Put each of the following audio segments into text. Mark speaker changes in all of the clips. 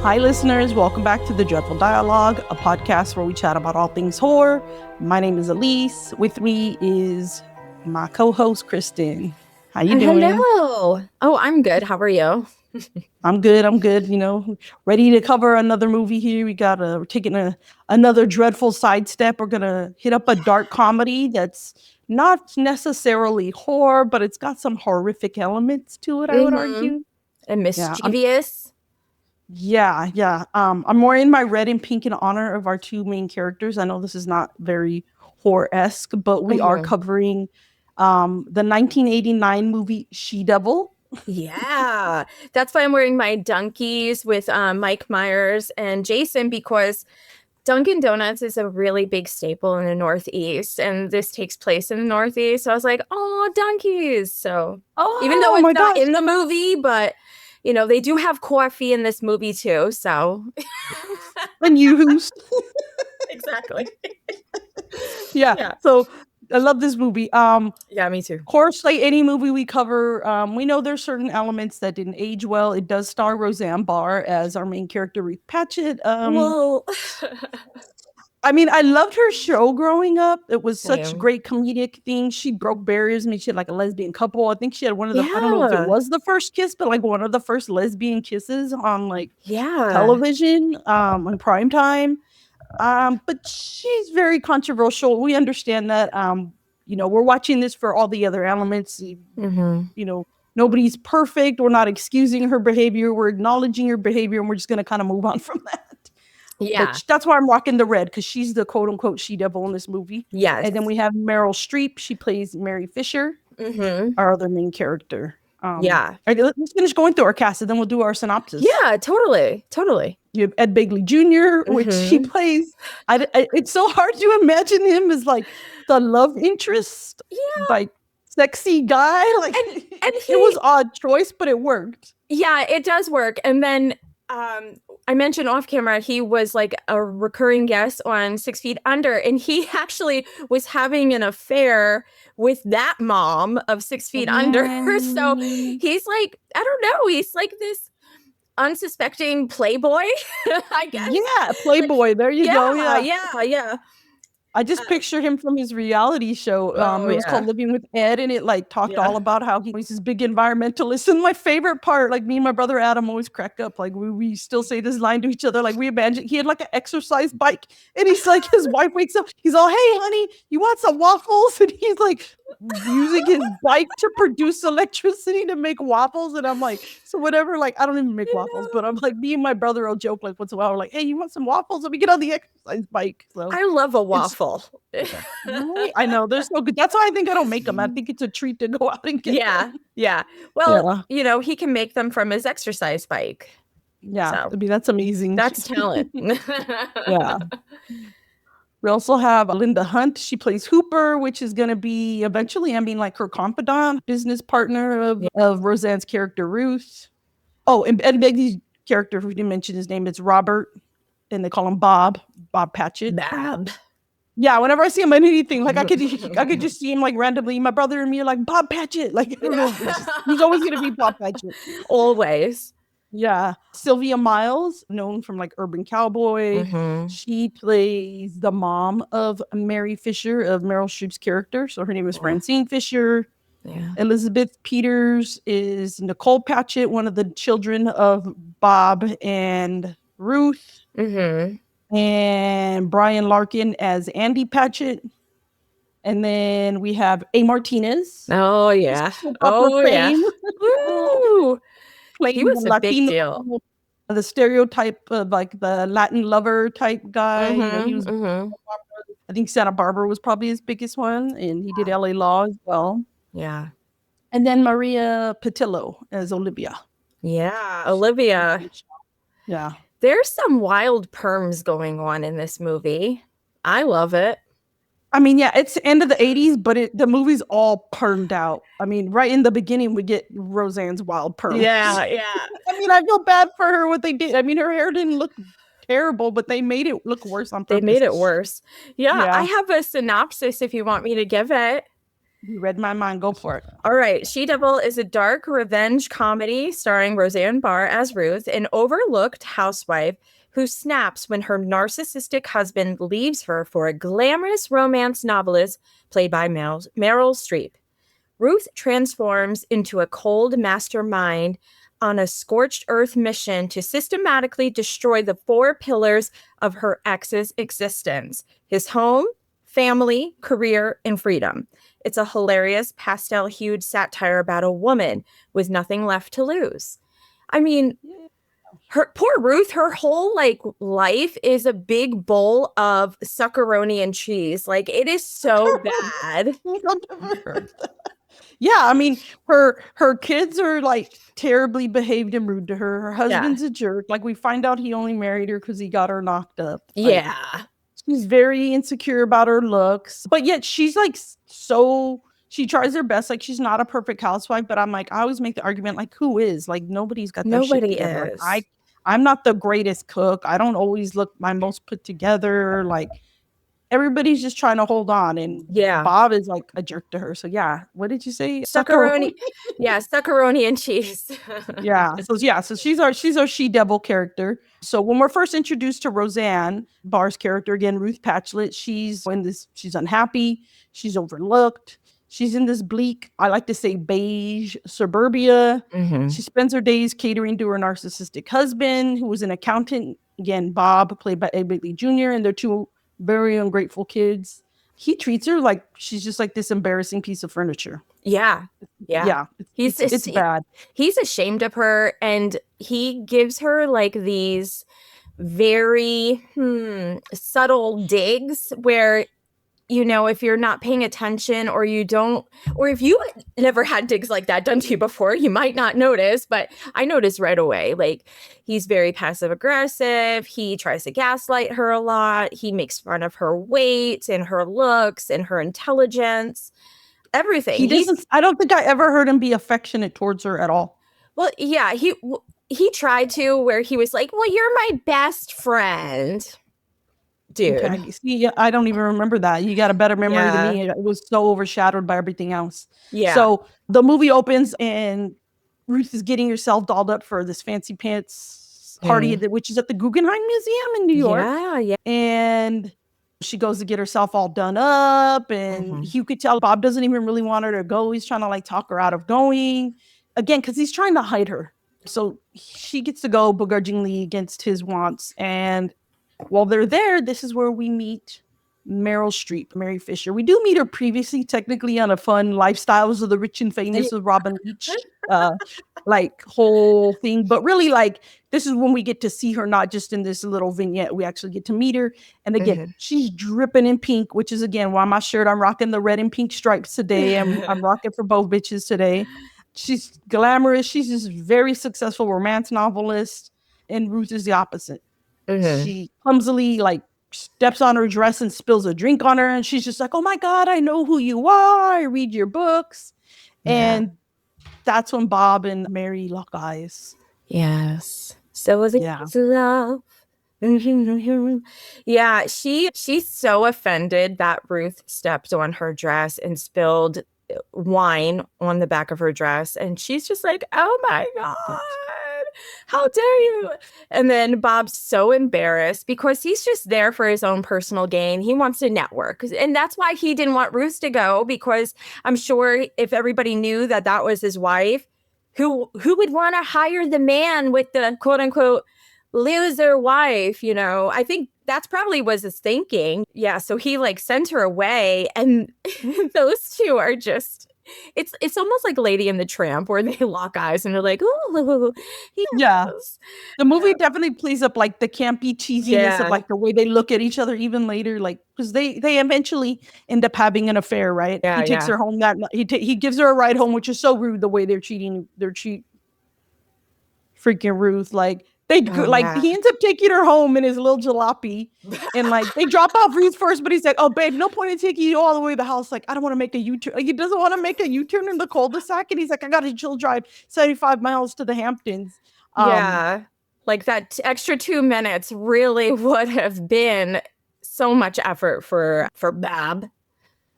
Speaker 1: Hi, listeners. Welcome back to The Dreadful Dialogue, a podcast where we chat about all things horror. My name is Alyse. With me is my co-host, Kristen. How you doing?
Speaker 2: Hello. Oh, I'm good. How are you?
Speaker 1: I'm good. You know, ready to cover another movie here. We're taking another dreadful sidestep. We're going to hit up a dark comedy that's not necessarily horror, but it's got some horrific elements to it, I would argue.
Speaker 2: And mischievous.
Speaker 1: Yeah. I'm wearing my red and pink in honor of our two main characters. I know this is not very horror-esque, but we are covering the 1989 movie She-Devil.
Speaker 2: Yeah. That's why I'm wearing my Dunkies with Mike Myers and Jason, because Dunkin' Donuts is a really big staple in the Northeast, and this takes place in the Northeast. So I was like, oh, Dunkies. So even though it's not in the movie, but you know, they do have coffee in this movie too. So
Speaker 1: and used.
Speaker 2: Exactly.
Speaker 1: Yeah. So I love this movie.
Speaker 2: Yeah, me too.
Speaker 1: Of course, like any movie we cover, we know there's certain elements that didn't age well. It does star Roseanne Barr as our main character, Ruth Patchett.
Speaker 2: Whoa.
Speaker 1: I mean, I loved her show growing up. It was such great comedic things. She broke barriers. I mean, she had like a lesbian couple. I think she had one of the, I don't know if it was the first kiss, but like one of the first lesbian kisses on like television on prime time. But she's very controversial. We understand that. You know, we're watching this for all the other elements. You know, nobody's perfect. We're not excusing her behavior. We're acknowledging her behavior, and we're just going to kind of move on from that.
Speaker 2: Yeah.
Speaker 1: But that's why I'm rocking the red, because she's the quote unquote she-devil in this movie.
Speaker 2: Yes.
Speaker 1: And then we have Meryl Streep. She plays Mary Fisher, our other main character.
Speaker 2: Yeah.
Speaker 1: Right, let's finish going through our cast, and then we'll do our synopsis.
Speaker 2: Yeah, totally.
Speaker 1: You have Ed Begley Jr., which he plays. It's so hard to imagine him as like the love interest, like sexy guy. Like, and it was odd choice, but it worked.
Speaker 2: Yeah, it does work. And then I mentioned off camera, he was like a recurring guest on 6 Feet Under, and he actually was having an affair with that mom of 6 Feet Under. So he's like, I don't know, he's like this unsuspecting playboy, I guess.
Speaker 1: Yeah, playboy. There you go.
Speaker 2: Yeah.
Speaker 1: I just picture him from his reality show. It was called Living with Ed, and it like talked all about how he's this big environmentalist. And my favorite part, like me and my brother Adam always crack up. Like we still say this line to each other. Like we imagine he had like an exercise bike, and he's like, his wife wakes up, he's all, "Hey honey, you want some waffles?" And he's like using his bike to produce electricity to make waffles. And I'm like, so whatever, like I don't even make waffles, but I'm like, me and my brother will joke like once in a while, we're like, "Hey, you want some waffles?" Let me get on the exercise bike. So
Speaker 2: I love a waffle.
Speaker 1: I know, they're so good. That's why I think I don't make them. I think it's a treat to go out and get them.
Speaker 2: Yeah. Well, you know, he can make them from his exercise bike.
Speaker 1: Yeah, so, I mean, that's amazing.
Speaker 2: That's talent.
Speaker 1: Yeah. We also have Linda Hunt. She plays Hooper, which is going to be eventually, I mean, like her confidant, business partner of Roseanne's character, Ruth. Oh, and Ed Begley's character, who didn't mention his name, it's Robert, and they call him Bob Patchett.
Speaker 2: Bob.
Speaker 1: Yeah, whenever I see him in anything, like I could just see him like randomly. My brother and me are like, Bob Patchett. Like, I don't know, he's always going to be Bob Patchett.
Speaker 2: Always.
Speaker 1: Yeah. Sylvia Miles, known from like Urban Cowboy. She plays the mom of Mary Fisher, of Meryl Streep's character. So her name is Francine Fisher. Yeah. Elizabeth Peters is Nicole Patchett, one of the children of Bob and Ruth. And Brian Larkin as Andy Patchett. And then we have A. Martinez.
Speaker 2: Oh, yeah. Woo! He was a big deal.
Speaker 1: The stereotype of like the Latin lover type guy. You know, he was, I think Santa Barbara was probably his biggest one. And he did LA Law as well.
Speaker 2: Yeah.
Speaker 1: And then Maria Patillo as Olivia.
Speaker 2: Yeah, Olivia.
Speaker 1: Yeah.
Speaker 2: There's some wild perms going on in this movie. I love it.
Speaker 1: I mean, yeah, it's the end of the 80s, but the movie's all permed out. I mean, right in the beginning, we get Roseanne's wild perm.
Speaker 2: Yeah.
Speaker 1: I mean, I feel bad for her, what they did. I mean, her hair didn't look terrible, but they made it look worse on purpose.
Speaker 2: They made it worse. Yeah, I have a synopsis if you want me to give it.
Speaker 1: You read my mind. Go for it.
Speaker 2: All right. Shedevil is a dark revenge comedy starring Roseanne Barr as Ruth, an overlooked housewife who snaps when her narcissistic husband leaves her for a glamorous romance novelist played by Meryl Streep. Ruth transforms into a cold mastermind on a scorched earth mission to systematically destroy the 4 pillars of her ex's existence: his home, family, career, and freedom. It's a hilarious pastel-hued satire about a woman with nothing left to lose. I mean, her poor Ruth, her whole life is a big bowl of succaroni and cheese. Like, it is so bad.
Speaker 1: Yeah, I mean, her kids are like terribly behaved and rude to her. Her husband's a jerk. Like, we find out he only married her because he got her knocked up.
Speaker 2: Yeah.
Speaker 1: She's very insecure about her looks, but yet she's like she tries her best. Like, she's not a perfect housewife, but I'm like, I always make the argument, like, who is? Like, nobody's got their shit together.
Speaker 2: Is.
Speaker 1: I'm not the greatest cook. I don't always look my most put together. Like, everybody's just trying to hold on, and Bob is like a jerk to her. So what did you say?
Speaker 2: Succaroni. Yeah, succaroni and cheese.
Speaker 1: So she's our she-devil character. So when we're first introduced to Roseanne Barr's character, again, Ruth Patchett, she's unhappy, she's overlooked, she's in this bleak, I like to say beige suburbia. She spends her days catering to her narcissistic husband, who was an accountant. Again, Bob, played by Ed Begley Jr., and their 2 very ungrateful kids. He treats her like she's just like this embarrassing piece of furniture.
Speaker 2: Yeah.
Speaker 1: It's bad.
Speaker 2: He's ashamed of her, and he gives her like these very subtle digs where, you know, if you're not paying attention, or if you never had digs like that done to you before, you might not notice, but I noticed right away. Like, he's very passive aggressive. He tries to gaslight her a lot. He makes fun of her weight and her looks and her intelligence, everything.
Speaker 1: I don't think I ever heard him be affectionate towards her at all.
Speaker 2: Well, yeah, he tried to, where he was like, well, you're my best friend. Dude.
Speaker 1: Okay. See, I don't even remember that. You got a better memory than me. It was so overshadowed by everything else.
Speaker 2: Yeah.
Speaker 1: So the movie opens and Ruth is getting herself dolled up for this fancy pants party, which is at the Guggenheim Museum in New York.
Speaker 2: Yeah.
Speaker 1: And she goes to get herself all done up, and you could tell Bob doesn't even really want her to go. He's trying to like talk her out of going, again, because he's trying to hide her. So she gets to go begrudgingly against his wants. And while they're there, this is where we meet Meryl Streep, Mary Fisher. We do meet her previously, technically, on a fun Lifestyles of the Rich and Famous with Robin Leach, like whole thing. But really, like, this is when we get to see her, not just in this little vignette. We actually get to meet her. And again, she's dripping in pink, which is, again, why my shirt, I'm rocking the red and pink stripes today. I'm rocking for both bitches today. She's glamorous. She's this very successful romance novelist. And Ruth is the opposite. She clumsily steps on her dress and spills a drink on her, and she's just like, oh my God, I know who you are, I read your books. And that's when Bob and Mary lock eyes.
Speaker 2: Yes. So was it love. Yeah, she's so offended that Ruth stepped on her dress and spilled wine on the back of her dress, and she's just like, oh my God, how dare you? And then Bob's so embarrassed because he's just there for his own personal gain. He wants to network, and that's why he didn't want Ruth to go, because I'm sure if everybody knew that that was his wife, who would want to hire the man with the quote unquote loser wife, you know? I think that's probably was his thinking. Yeah, so he sent her away, and those two are just, it's almost like Lady and the Tramp, where they lock eyes and they're like, oh, yes.
Speaker 1: Yeah. The movie definitely plays up the campy cheesiness of the way they look at each other even later, because they eventually end up having an affair, right?
Speaker 2: Yeah,
Speaker 1: he takes her home that night. He gives her a ride home, which is so rude the way they're cheating freaking Ruth. He ends up taking her home in his little jalopy, and they drop off Ruth first, but he's like, oh babe, no point in taking you all the way to the house. I don't want to make a U-turn. He doesn't want to make a U-turn in the cul-de-sac, and he's like, I got to chill drive 75 miles to the Hamptons.
Speaker 2: That extra 2 minutes really would have been so much effort for Bob.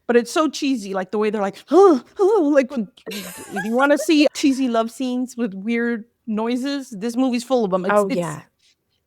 Speaker 1: but it's so cheesy, like the way they're like, oh, oh, like when, if you want to see cheesy love scenes with weird noises, this movie's full of them.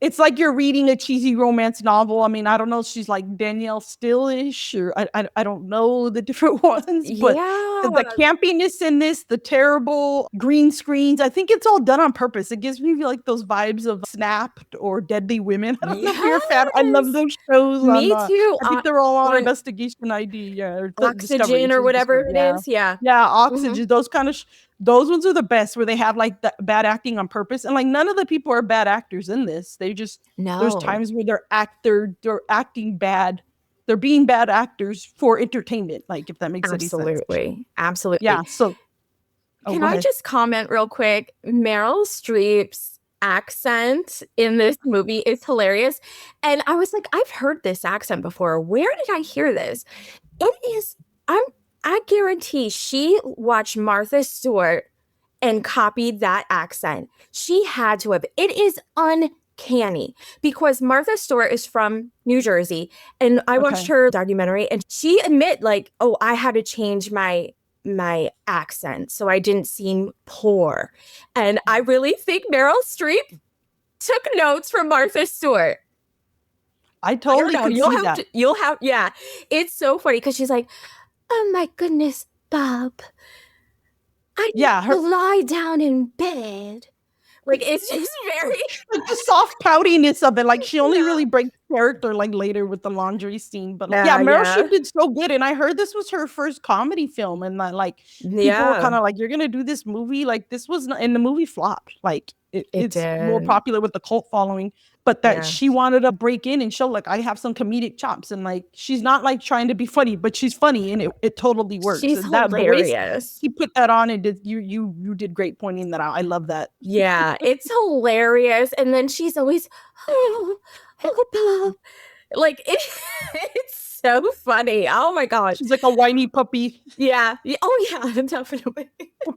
Speaker 1: It's like you're reading a cheesy romance novel. I mean, I don't know if she's like Danielle Still-ish, or I don't know the different ones, but the campiness in this, the terrible green screens, I think it's all done on purpose. It gives me like those vibes of Snapped or Deadly Women. I don't know if you're a fan. I love those shows.
Speaker 2: Me too.
Speaker 1: I think they're all on Investigation ID, or
Speaker 2: Oxygen or whatever it is. Yeah,
Speaker 1: Oxygen. Those kind of those ones are the best, where they have like the bad acting on purpose, and like none of the people are bad actors in this. They just there's times where they're acting bad. They're being bad actors for entertainment, like, if that makes any sense.
Speaker 2: Absolutely.
Speaker 1: Yeah. So
Speaker 2: can I just comment real quick? Meryl Streep's accent in this movie is hilarious. And I was like, I've heard this accent before. Where did I hear this? It is, I guarantee she watched Martha Stewart and copied that accent. She had to have. It is uncanny, because Martha Stewart is from New Jersey, and I watched her documentary, and she admit like, oh, I had to change my accent so I didn't seem poor. And I really think Meryl Streep took notes from Martha Stewart.
Speaker 1: I totally could see that.
Speaker 2: You'll have, yeah. It's so funny because she's like, oh my goodness, Bob. I need to lie down in bed. Like, it's just very
Speaker 1: like the soft poutiness of it. Like, she only really breaks character like later with the laundry scene. But Meryl Streep did so good. And I heard this was her first comedy film, and like people were kind of like, you're gonna do this movie? Like, this was not, and the movie flopped. Like it's more popular with the cult following, but that she wanted to break in and show like, I have some comedic chops, and like, she's not like trying to be funny, but she's funny, and it totally works.
Speaker 2: She's hilarious.
Speaker 1: He put that on, and you did great pointing that out. I love that.
Speaker 2: Yeah, it's hilarious. And then she's always like it's so funny. Oh my gosh,
Speaker 1: she's like a whiny puppy.
Speaker 2: Yeah. Oh yeah, definitely.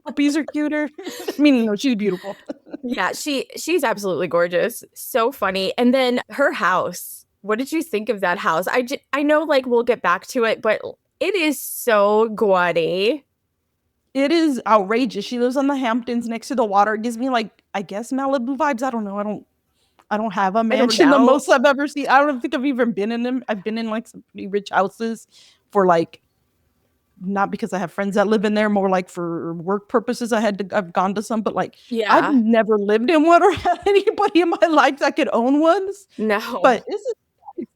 Speaker 1: Puppies are cuter. Meaning, no, she's beautiful.
Speaker 2: Yeah, she's absolutely gorgeous. So funny. And then her house. What did you think of that house? I know, like, we'll get back to it, but it is so gaudy.
Speaker 1: It is outrageous. She lives on the Hamptons next to the water. It gives me like, I guess, Malibu vibes. I don't know. I don't have a mansion. The most I've ever seen. I don't think I've even been in them. I've been in like some pretty rich houses for like, not because I have friends that live in there, more like for work purposes. I've gone to some, but like, I've never lived in one or had anybody in my life that could own ones.
Speaker 2: No,
Speaker 1: but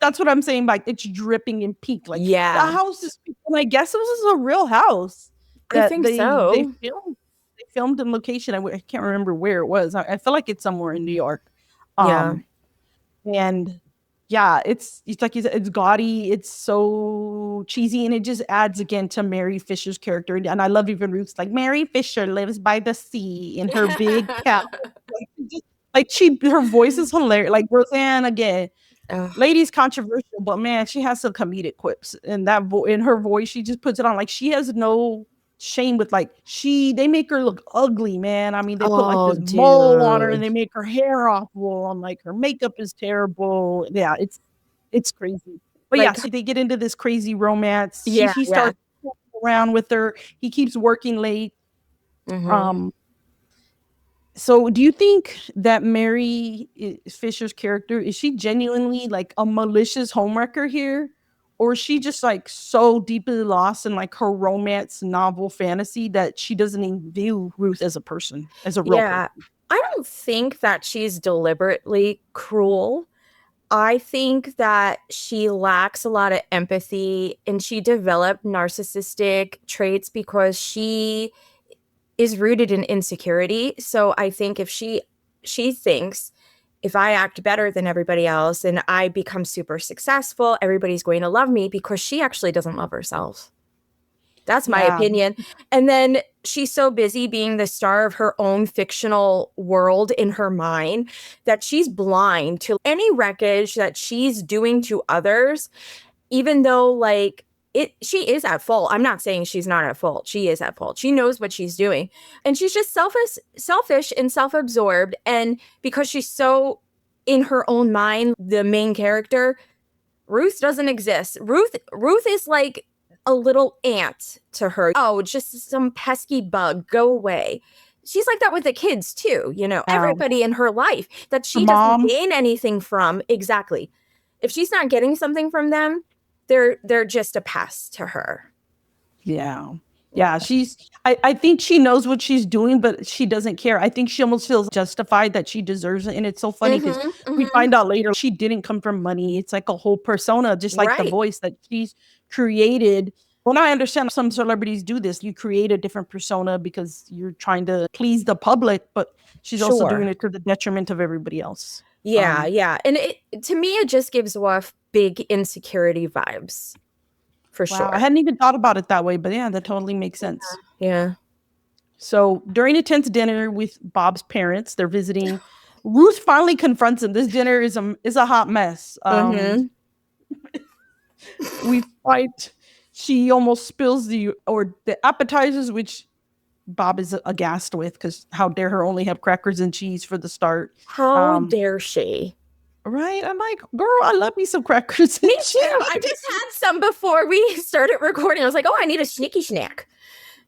Speaker 1: that's what I'm saying. Like, it's dripping in pink. Like, the house is, and I guess this is a real house.
Speaker 2: I think so.
Speaker 1: They filmed in location. I can't remember where it was. I feel like it's somewhere in New York. And yeah, it's like you said, it's gaudy, it's so cheesy, and it just adds again to Mary Fisher's character. And I love even Ruth's like, Mary Fisher lives by the sea in her big cap. Her voice is hilarious. Like Roseanne again. Lady's controversial, but man, she has some comedic quips, and that in her voice, she just puts it on. Like, she has no shame with like, they make her look ugly, man. I mean, they put like this mole on her, and they make her hair awful, and like her makeup is terrible. Yeah, it's crazy. But like, so they get into this crazy romance. He starts around with her. He keeps working late. So do you think that Mary Fisher's character, is she genuinely like a malicious homewrecker here? Or is she just like so deeply lost in like her romance novel fantasy that she doesn't even view Ruth as a person, as a real person?
Speaker 2: I don't think that she's deliberately cruel. I think that she lacks a lot of empathy, and she developed narcissistic traits because she is rooted in insecurity. So I think if she thinks, if I act better than everybody else and I become super successful, everybody's going to love me, because she actually doesn't love herself. That's my opinion. And then she's so busy being the star of her own fictional world in her mind that she's blind to any wreckage that she's doing to others, even though like she is at fault. I'm not saying she's not at fault. She is at fault. She knows what she's doing. And she's just selfish and self-absorbed. And because she's so in her own mind, the main character, Ruth doesn't exist. Ruth is like a little ant to her. Oh, just some pesky bug, go away. She's like that with the kids too, everybody in her life that she doesn't gain anything from. Exactly. If she's not getting something from them, they're just a pest to her.
Speaker 1: Yeah. Yeah, I think she knows what she's doing, but she doesn't care. I think she almost feels justified that she deserves it. And it's so funny because we find out later she didn't come from money. It's like a whole persona, just like the voice that she's created. Well, I understand some celebrities do this. You create a different persona because you're trying to please the public, but she's also doing it to the detriment of everybody else.
Speaker 2: Yeah, yeah. And to me, it just gives off big insecurity vibes. For sure.
Speaker 1: I hadn't even thought about it that way, but yeah, that totally makes sense.
Speaker 2: Yeah.
Speaker 1: So during a tense dinner with Bob's parents, they're visiting. Ruth finally confronts him. This dinner is a hot mess. We fight. She almost spills the appetizers, which Bob is aghast with because how dare her only have crackers and cheese for the start.
Speaker 2: How dare she?
Speaker 1: Right? I'm like, girl, I love me some crackers and cheese.
Speaker 2: I just had some before we started recording. I was like, oh, I need a sneaky snack.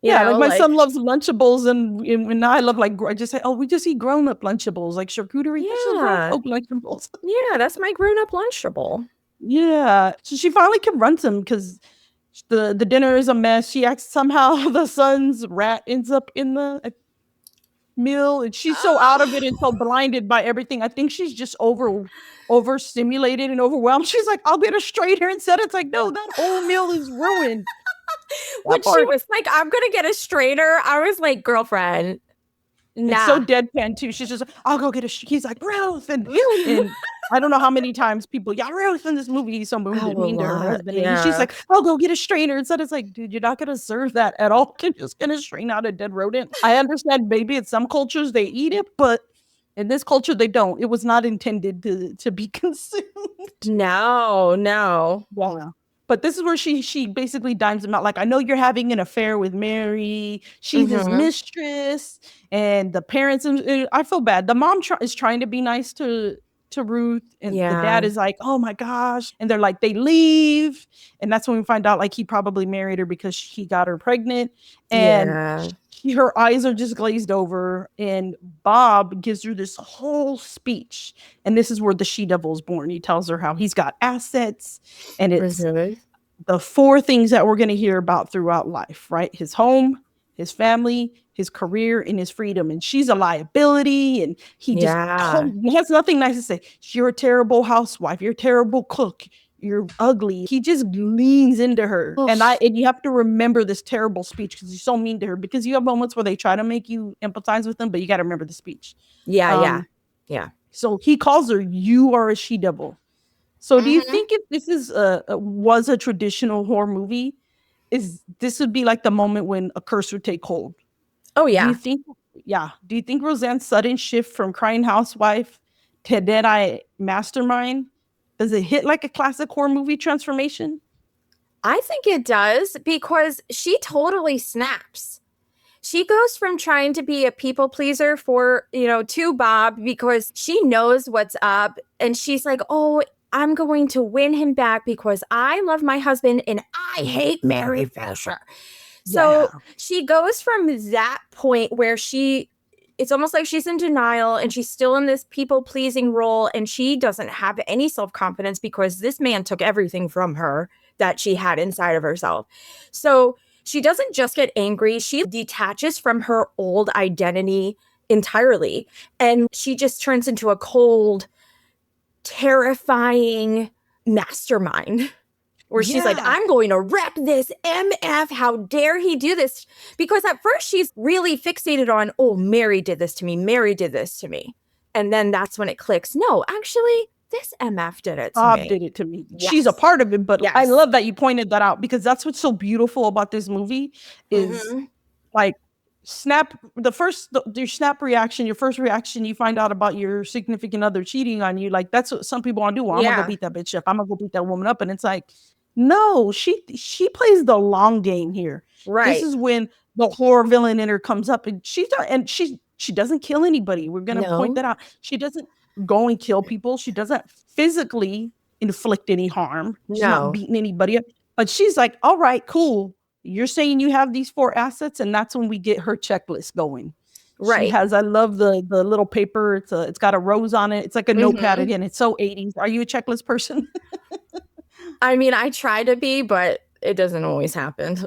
Speaker 1: My son loves Lunchables, and I love I just say, oh, we just eat grown-up Lunchables, like charcuterie.
Speaker 2: Yeah,
Speaker 1: Lunchables.
Speaker 2: Yeah, that's my grown-up Lunchable.
Speaker 1: Yeah, so she finally confronts him because the dinner is a mess. She acts somehow the son's rat ends up in the meal, and she's so out of it and so blinded by everything. I think she's just overstimulated and overwhelmed. She's like, I'll get a straightener instead. It's like, no, that whole meal is ruined.
Speaker 2: When she was like, I'm gonna get a straightener, I was like, girlfriend, nah.
Speaker 1: It's so deadpan too. She's just, I'll go get he's like, Ruth, and I don't know how many times people, Ruth in this movie, he's so mean to her husband. Yeah. And she's like, I'll go get a strainer. Instead, it's like, dude, you're not gonna serve that at all. You're just gonna strain out a dead rodent. I understand maybe in some cultures they eat it, but in this culture they don't. It was not intended to be consumed.
Speaker 2: No.
Speaker 1: Yeah. But this is where she basically dimes him out. Like, I know you're having an affair with Mary. She's his mistress. And the parents, I feel bad. The mom is trying to be nice to Ruth. And the dad is like, oh my gosh. And they're like, they leave. And that's when we find out, like, he probably married her because he got her pregnant. And her eyes are just glazed over. And Bob gives her this whole speech. And this is where the she-devil is born. He tells her how he's got assets. And it's the 4 things that we're going to hear about throughout life, right? His home, his family, his career, and his freedom. And she's a liability. And he just he has nothing nice to say. You're a terrible housewife. You're a terrible cook. You're ugly. He just leans into her. And you have to remember this terrible speech because he's so mean to her, because you have moments where they try to make you empathize with them, but you got to remember the speech.
Speaker 2: Yeah.
Speaker 1: So he calls her, you are a she-devil. So do you think if this was a traditional horror movie, this would be like the moment when a curse would take hold?
Speaker 2: Oh, yeah.
Speaker 1: Do you think Roseanne's sudden shift from crying housewife to dead-eye mastermind, does it hit like a classic horror movie transformation?
Speaker 2: I think it does, because she totally snaps. She goes from trying to be a people pleaser to Bob because she knows what's up. And she's like, oh, I'm going to win him back because I love my husband and I hate Mary Fisher. So she goes from that point where it's almost like she's in denial and she's still in this people-pleasing role, and she doesn't have any self-confidence because this man took everything from her that she had inside of herself. So she doesn't just get angry, she detaches from her old identity entirely, and she just turns into a cold, terrifying mastermind. Where she's like, I'm going to wreck this MF. How dare he do this? Because at first she's really fixated on, oh, Mary did this to me. Mary did this to me. And then that's when it clicks. No, actually, this MF did it to me.
Speaker 1: Bob did it to me. Yes. She's a part of it, but I love that you pointed that out, because that's what's so beautiful about this movie is like your snap reaction, your first reaction, you find out about your significant other cheating on you. Like, that's what some people want to do. Well, I'm going to go beat that bitch up. I'm going to go beat that woman up. And it's like, no, she plays the long game here. Right. This is when the horror villain in her comes up, and she doesn't kill anybody. We're gonna point that out. She doesn't go and kill people. She doesn't physically inflict any harm. She's not beating anybody up. But she's like, all right, cool. You're saying you have these 4 assets, and that's when we get her checklist going. She
Speaker 2: Right.
Speaker 1: has, I love the little paper. It's got a rose on it. It's like a notepad
Speaker 2: Mhm.
Speaker 1: again. It's so 80s. Are you a checklist person?
Speaker 2: I mean, I try to be, but it doesn't always happen.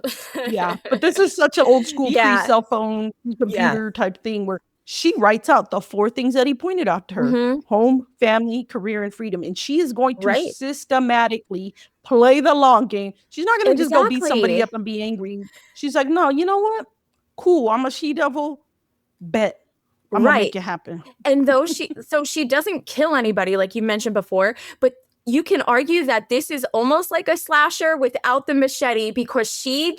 Speaker 1: Yeah, but this is such an old school
Speaker 2: Yeah.
Speaker 1: pre-cell phone,
Speaker 2: Yeah.
Speaker 1: computer type thing where she writes out the 4 things that he pointed out to her:
Speaker 2: Mhm.
Speaker 1: home, family, career, and freedom. And she is going to
Speaker 2: Right.
Speaker 1: systematically play the long game. She's not gonna just go beat somebody
Speaker 2: Exactly.
Speaker 1: up and be angry. She's like, no, you know what? Cool. I'm a she-devil. Bet. I'm gonna
Speaker 2: Right.
Speaker 1: make it happen.
Speaker 2: And though she doesn't kill anybody like you mentioned before, but you can argue that this is almost like a slasher without the machete because she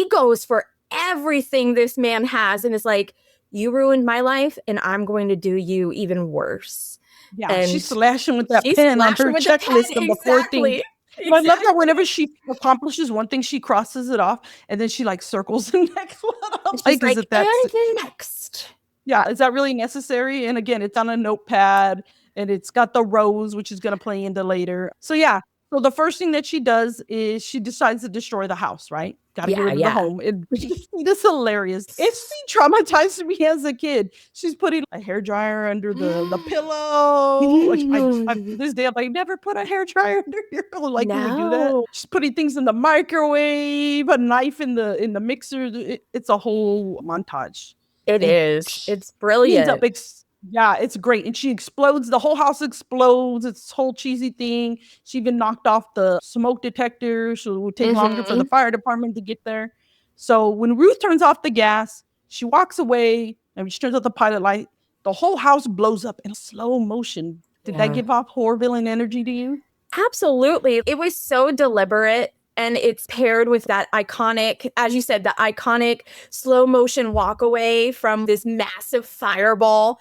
Speaker 2: goes for everything this man has and is like, you ruined my life and I'm going to do you even worse.
Speaker 1: Yeah, she's
Speaker 2: And
Speaker 1: slashing with that
Speaker 2: she's
Speaker 1: pen on her
Speaker 2: slashing with the pen.
Speaker 1: checklist of the 4 things.
Speaker 2: Exactly.
Speaker 1: And I love that
Speaker 2: Exactly.
Speaker 1: whenever she accomplishes one thing, she crosses it off, and then she, like, circles the next one. I'm
Speaker 2: And she's
Speaker 1: like, "Is
Speaker 2: like,
Speaker 1: it that
Speaker 2: and
Speaker 1: s
Speaker 2: the next.
Speaker 1: yeah, is that really necessary?" And again, it's on a notepad, and it's got the rose, which is gonna play into later. So, yeah. So the first thing that she does is she decides to destroy the house, right? Gotta get
Speaker 2: Yeah,
Speaker 1: rid of the
Speaker 2: yeah.
Speaker 1: home. It's hilarious. It's traumatized me as a kid. She's putting a hairdryer under the pillow. Like, I this day, I'm like, "Never put a hairdryer under your pillow." Like, we would do that.
Speaker 2: No,
Speaker 1: She's putting things in the microwave, a knife in the mixer. It's a whole montage.
Speaker 2: it
Speaker 1: And
Speaker 2: is.
Speaker 1: sh
Speaker 2: It's
Speaker 1: she ends up
Speaker 2: brilliant.
Speaker 1: yeah, it's great, and she explodes, the whole house explodes, it's this whole cheesy thing. She even knocked off the smoke detector, so it would take longer for the
Speaker 2: Mhm.
Speaker 1: fire department to get there. So when Ruth turns off the gas, she walks away, and when she turns off the pilot light, the whole house blows up in slow motion. Did that
Speaker 2: Yeah.
Speaker 1: give off horror villain energy to you?
Speaker 2: Absolutely. It was so deliberate and it's paired with that iconic, as you said, the iconic slow motion walk away from this massive fireball.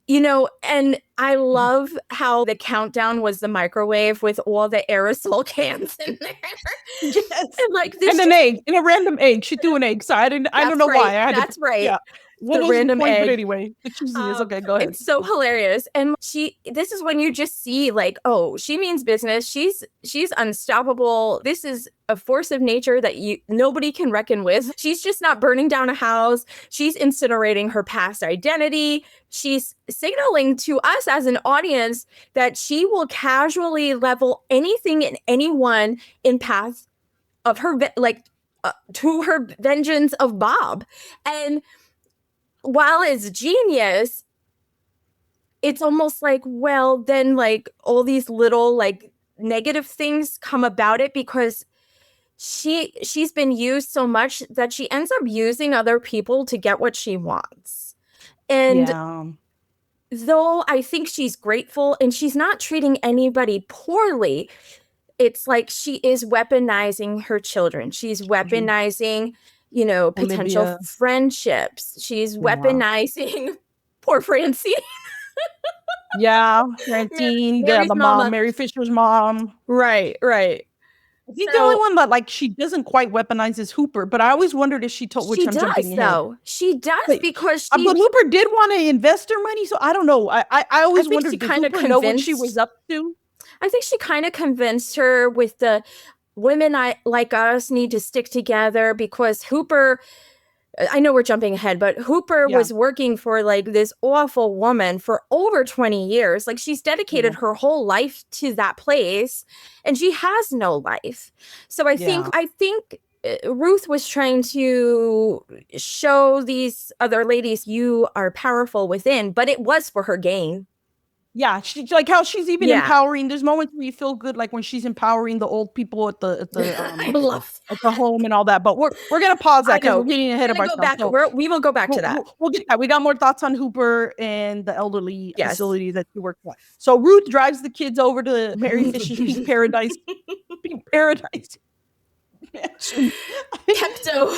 Speaker 2: And I love how the countdown was the microwave with all the aerosol cans in there.
Speaker 1: Yes.
Speaker 2: And like
Speaker 1: And
Speaker 2: this
Speaker 1: an
Speaker 2: just
Speaker 1: egg, and a random egg. She threw an egg, so I don't
Speaker 2: that's
Speaker 1: know
Speaker 2: right.
Speaker 1: why. I had to
Speaker 2: That's right.
Speaker 1: yeah. What
Speaker 2: The
Speaker 1: was the
Speaker 2: random
Speaker 1: point? But
Speaker 2: egg.
Speaker 1: anyway, the cheesiness. Okay, go ahead.
Speaker 2: It's so hilarious. And this is when you just see like, oh, she means business. She's unstoppable. This is a force of nature that nobody can reckon with. She's just not burning down a house. She's incinerating her past identity. She's signaling to us as an audience that she will casually level anything and anyone in path of her to her vengeance of Bob. And while it's genius, it's almost like, well, then like all these little like negative things come about it because she's been used so much that she ends up using other people to get what she wants. And
Speaker 1: Yeah.
Speaker 2: though I think she's grateful and she's not treating anybody poorly, it's like she is weaponizing her children. She's weaponizing, potential
Speaker 1: Olivia.
Speaker 2: friendships. She's
Speaker 1: Yeah.
Speaker 2: weaponizing poor Francine.
Speaker 1: Yeah, Francine, yeah,
Speaker 2: Mary's
Speaker 1: the mom,
Speaker 2: mama.
Speaker 1: Mary Fisher's mom.
Speaker 2: Right, right.
Speaker 1: I think the only
Speaker 2: So
Speaker 1: one that, like, she doesn't quite weaponize is Hooper, but I always wondered if she told which
Speaker 2: she
Speaker 1: I'm jumping
Speaker 2: does,
Speaker 1: ahead.
Speaker 2: though. She does
Speaker 1: But
Speaker 2: because
Speaker 1: but Hooper did wanna invest her money, so I don't know. I
Speaker 2: I
Speaker 1: always
Speaker 2: think she
Speaker 1: wondered, did
Speaker 2: kind of
Speaker 1: Hooper know what she was
Speaker 2: convinced,
Speaker 1: up to?
Speaker 2: I think she kind of convinced her with the women like us need to stick together because Hooper, I know we're jumping ahead, but Hooper
Speaker 1: Yeah,
Speaker 2: was working for like this awful woman for over 20 years. Like she's dedicated
Speaker 1: yeah,
Speaker 2: her whole life to that place and she has no life. So
Speaker 1: yeah.
Speaker 2: I think Ruth was trying to show these other ladies you are powerful within, but it was for her gain.
Speaker 1: Yeah, she's like how she's even
Speaker 2: Yeah.
Speaker 1: empowering there's moments where you feel good, like, when she's empowering the old people
Speaker 2: I love
Speaker 1: at the home and all that, but we're gonna pause
Speaker 2: I
Speaker 1: that because 'cause
Speaker 2: know.
Speaker 1: we're getting
Speaker 2: We're
Speaker 1: ahead of
Speaker 2: gonna go
Speaker 1: ourselves,
Speaker 2: back.
Speaker 1: so
Speaker 2: We will go back to that.
Speaker 1: we'll get that. We got more thoughts on Hooper and the elderly
Speaker 2: Yes.
Speaker 1: facility that she works at. So Ruth drives the kids over to Mary Fisher's Pink Paradise Mansion.
Speaker 2: Pepto.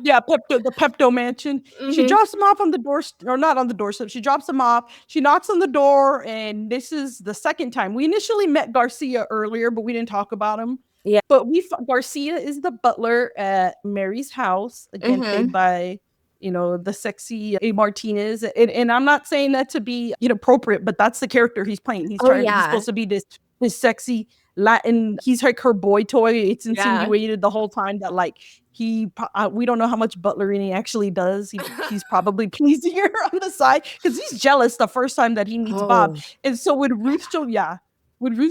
Speaker 1: Yeah, the Pepto Mansion. She
Speaker 2: Mhm.
Speaker 1: drops them off on the door, or not on the doorstep. She drops them off. She knocks on the door, and this is the second time. We initially met Garcia earlier, but we didn't talk about him.
Speaker 2: Yeah.
Speaker 1: But Garcia is the butler at Mary's house, again played
Speaker 2: Mhm.
Speaker 1: by the sexy A Martinez. And I'm not saying that to be inappropriate, but that's the character he's playing.
Speaker 2: Oh
Speaker 1: He's
Speaker 2: yeah.
Speaker 1: supposed to be this this sexy Latin, he's like her boy toy. It's insinuated the whole time that like we don't know how much butlering he actually does. He's probably pleasing her on the side because he's jealous the first time that he meets Bob. And so when Ruth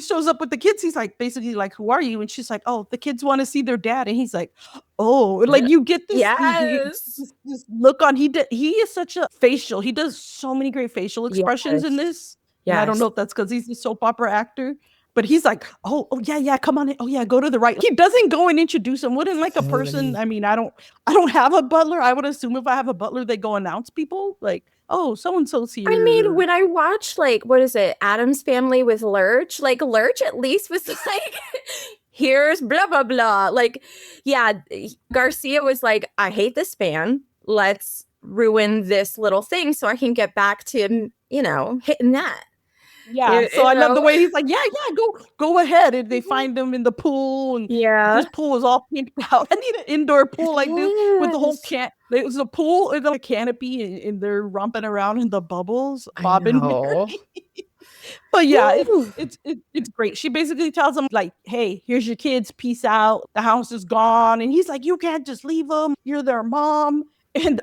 Speaker 1: shows up with the kids, he's like basically like, who are you? And she's like, oh, the kids want to see their dad. And he's like, oh, like you get this, this look on. He is such a facial. He does so many great facial expressions in this. And I don't know if that's because he's a soap opera actor. But he's like, oh yeah, come on in. Oh yeah, go to the right. He doesn't go and introduce him. Wouldn't like a person. I mean, I don't have a butler. I would assume if I have a butler, they go announce people like, oh, so and so's here.
Speaker 2: I mean, when I watch like what is it, Addams Family with Lurch, like Lurch at least was like, here's blah blah blah. Like, yeah, Garcia was like, I hate this man. Let's ruin this little thing so I can get back to hitting that.
Speaker 1: Yeah, so I love the way he's like, yeah, go ahead. And they find him in the pool, and this pool is all pinked out. I need an indoor pool like this with the whole It was a pool with a canopy, and they're romping around in the bubbles, Bob and Mary. But yeah, it's great. She basically tells him like, hey, here's your kids, peace out. The house is gone, and he's like, you can't just leave them. You're their mom, and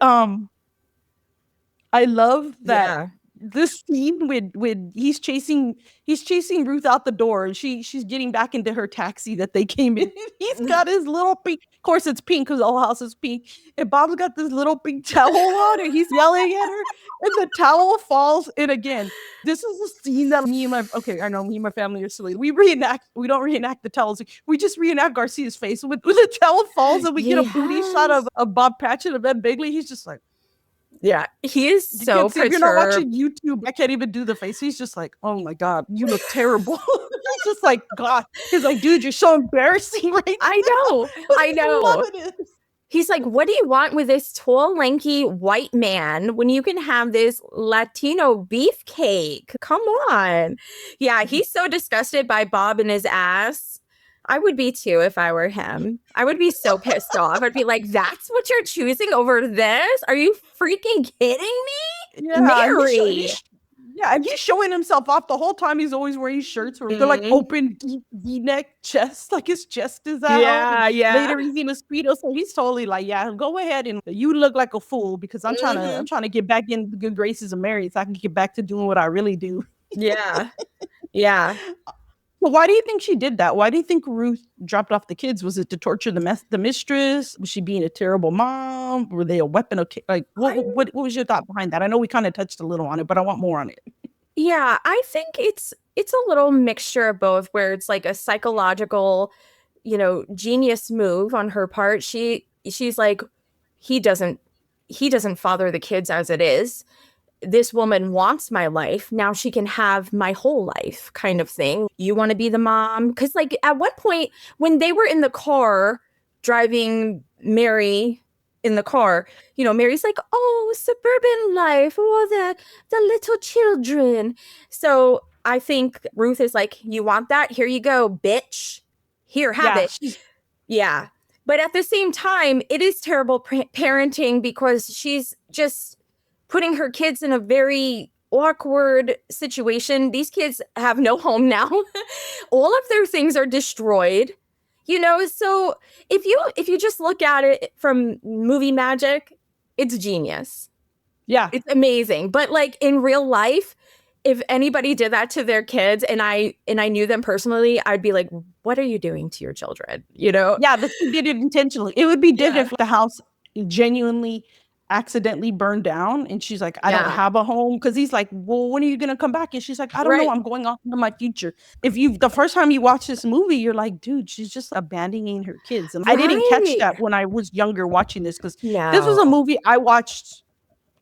Speaker 1: I love that. Yeah. This scene with he's chasing Ruth out the door, and she's getting back into her taxi that they came in. He's got his little pink, of course it's pink because the whole house is pink, and Bob's got this little pink towel on, and he's yelling at her, and the towel falls. And again, this is a scene that me and my family are silly. We don't reenact the towels. We just reenact Garcia's face when the towel falls, and we get a booty shot of Bob Patchett of Ben Bigley. He's just like.
Speaker 2: Yeah, he is so perturbed.
Speaker 1: If you're not watching YouTube, I can't even do the face. He's just like, oh my God, you look terrible. He's just like, God. He's like, dude, you're so embarrassing right now.
Speaker 2: I know. He's like, what do you want with this tall, lanky white man when you can have this Latino beefcake? Come on. Yeah, he's so disgusted by Bob and his ass. I would be too if I were him. I would be so pissed off. I'd be like, that's what you're choosing over this? Are you freaking kidding me?
Speaker 1: Yeah, Mary. And he's showing himself off the whole time. He's always wearing shirts where they're like open V-neck chest, like his chest is out.
Speaker 2: Yeah.
Speaker 1: Later he's in a Speedo, so he's totally like, yeah, go ahead and you look like a fool because I'm trying to get back in the good graces of Mary so I can get back to doing what I really do.
Speaker 2: Yeah.
Speaker 1: Well, why do you think she did that? Why do you think Ruth dropped off the kids? Was it to torture the mistress? Was she being a terrible mom? Were they a weapon? Like, what was your thought behind that? I know we kind of touched a little on it, but I want more on it.
Speaker 2: Yeah, I think it's a little mixture of both, where it's like a psychological, genius move on her part. She's like, he doesn't father the kids as it is. This woman wants my life. Now she can have my whole life kind of thing. You want to be the mom? Because like at one point when they were in the car driving Mary in the car, Mary's like, oh, suburban life. Oh, the little children. So I think Ruth is like, you want that? Here you go, bitch. Here, have it. Yeah. But at the same time, it is terrible parenting because she's just putting her kids in a very awkward situation. These kids have no home now. All of their things are destroyed. So if you just look at it from movie magic, it's genius.
Speaker 1: Yeah.
Speaker 2: It's amazing. But like in real life, if anybody did that to their kids and I knew them personally, I'd be like, what are you doing to your children?
Speaker 1: Yeah, they did it intentionally. It would be different if the house genuinely accidentally burned down and she's like, I don't have a home, because he's like, well, when are you gonna come back? And she's like, I don't know, I'm going off into my future. If the first time you watch this movie, you're like, dude, she's just abandoning her kids. And I didn't catch that when I was younger watching this, because this was a movie I watched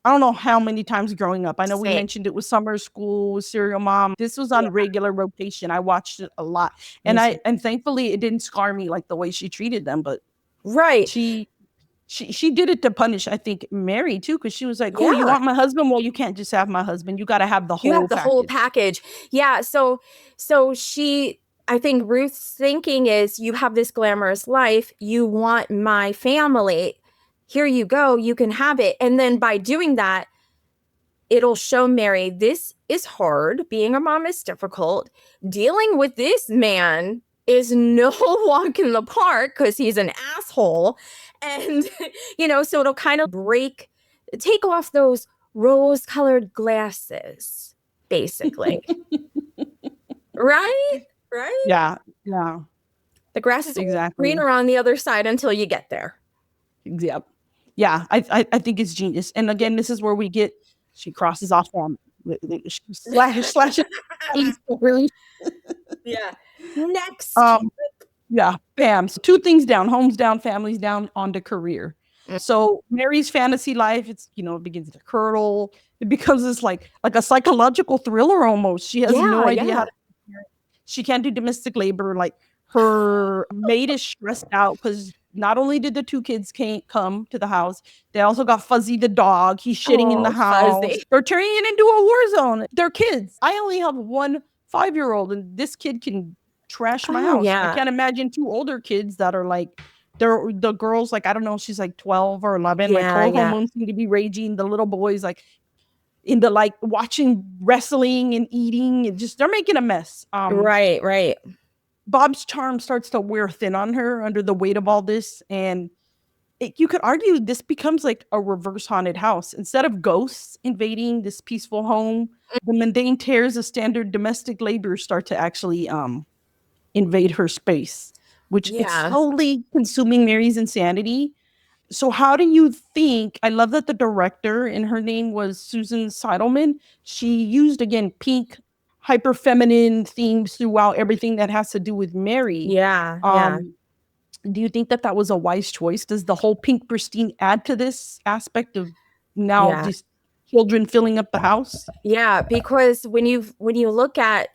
Speaker 1: I don't know how many times growing up. I know we mentioned it was summer school, Serial Mom. This was on regular rotation. I watched it a lot. And and thankfully it didn't scar me like the way she treated them, but she did it to punish, I think, Mary too, because she was like, oh, you want my husband? Well, you can't just have my husband. You got to have the whole
Speaker 2: package. Yeah. So I think Ruth's thinking is, you have this glamorous life. You want my family. Here you go. You can have it. And then by doing that, it'll show Mary, this is hard. Being a mom is difficult. Dealing with this man is no walk in the park because he's an asshole. And, so it'll kind of take off those rose-colored glasses, basically. Right? Right?
Speaker 1: Yeah.
Speaker 2: The grass is
Speaker 1: exactly
Speaker 2: greener on the other side until you get there.
Speaker 1: Yep. Yeah, I think it's genius. And again, this is where she crosses off slash.
Speaker 2: Yeah. Next.
Speaker 1: Yeah, bam. So 2 things down: homes down, families down, onto career. So Mary's fantasy life, it begins to curdle. It becomes this like a psychological thriller almost. She has no idea how to. She can't do domestic labor. Like, her maid is stressed out because not only did the 2 kids come to the house, they also got Fuzzy the dog. He's shitting in the house. Fuzzy. They're turning it into a war zone. They're kids. I only have one 5-year-old, and this kid can trash my house. Yeah. I can't imagine 2 older kids that are like, the girls, like, I don't know, she's like 12 or 11. Like, her hormones seem to be raging. The little boys, like, into like watching wrestling and eating, and just they're making a mess.
Speaker 2: Right.
Speaker 1: Bob's charm starts to wear thin on her under the weight of all this, and you could argue this becomes like a reverse haunted house. Instead of ghosts invading this peaceful home, the mundane tears of standard domestic labor start to actually invade her space, which it's slowly consuming Mary's insanity. So how do you think, I love that the director, and her name was Susan Seidelman, she used, again, pink, hyper feminine themes throughout everything that has to do with Mary.
Speaker 2: Yeah.
Speaker 1: Do you think that was a wise choice? Does the whole pink pristine add to this aspect of now just children filling up the house?
Speaker 2: Yeah, because when you look at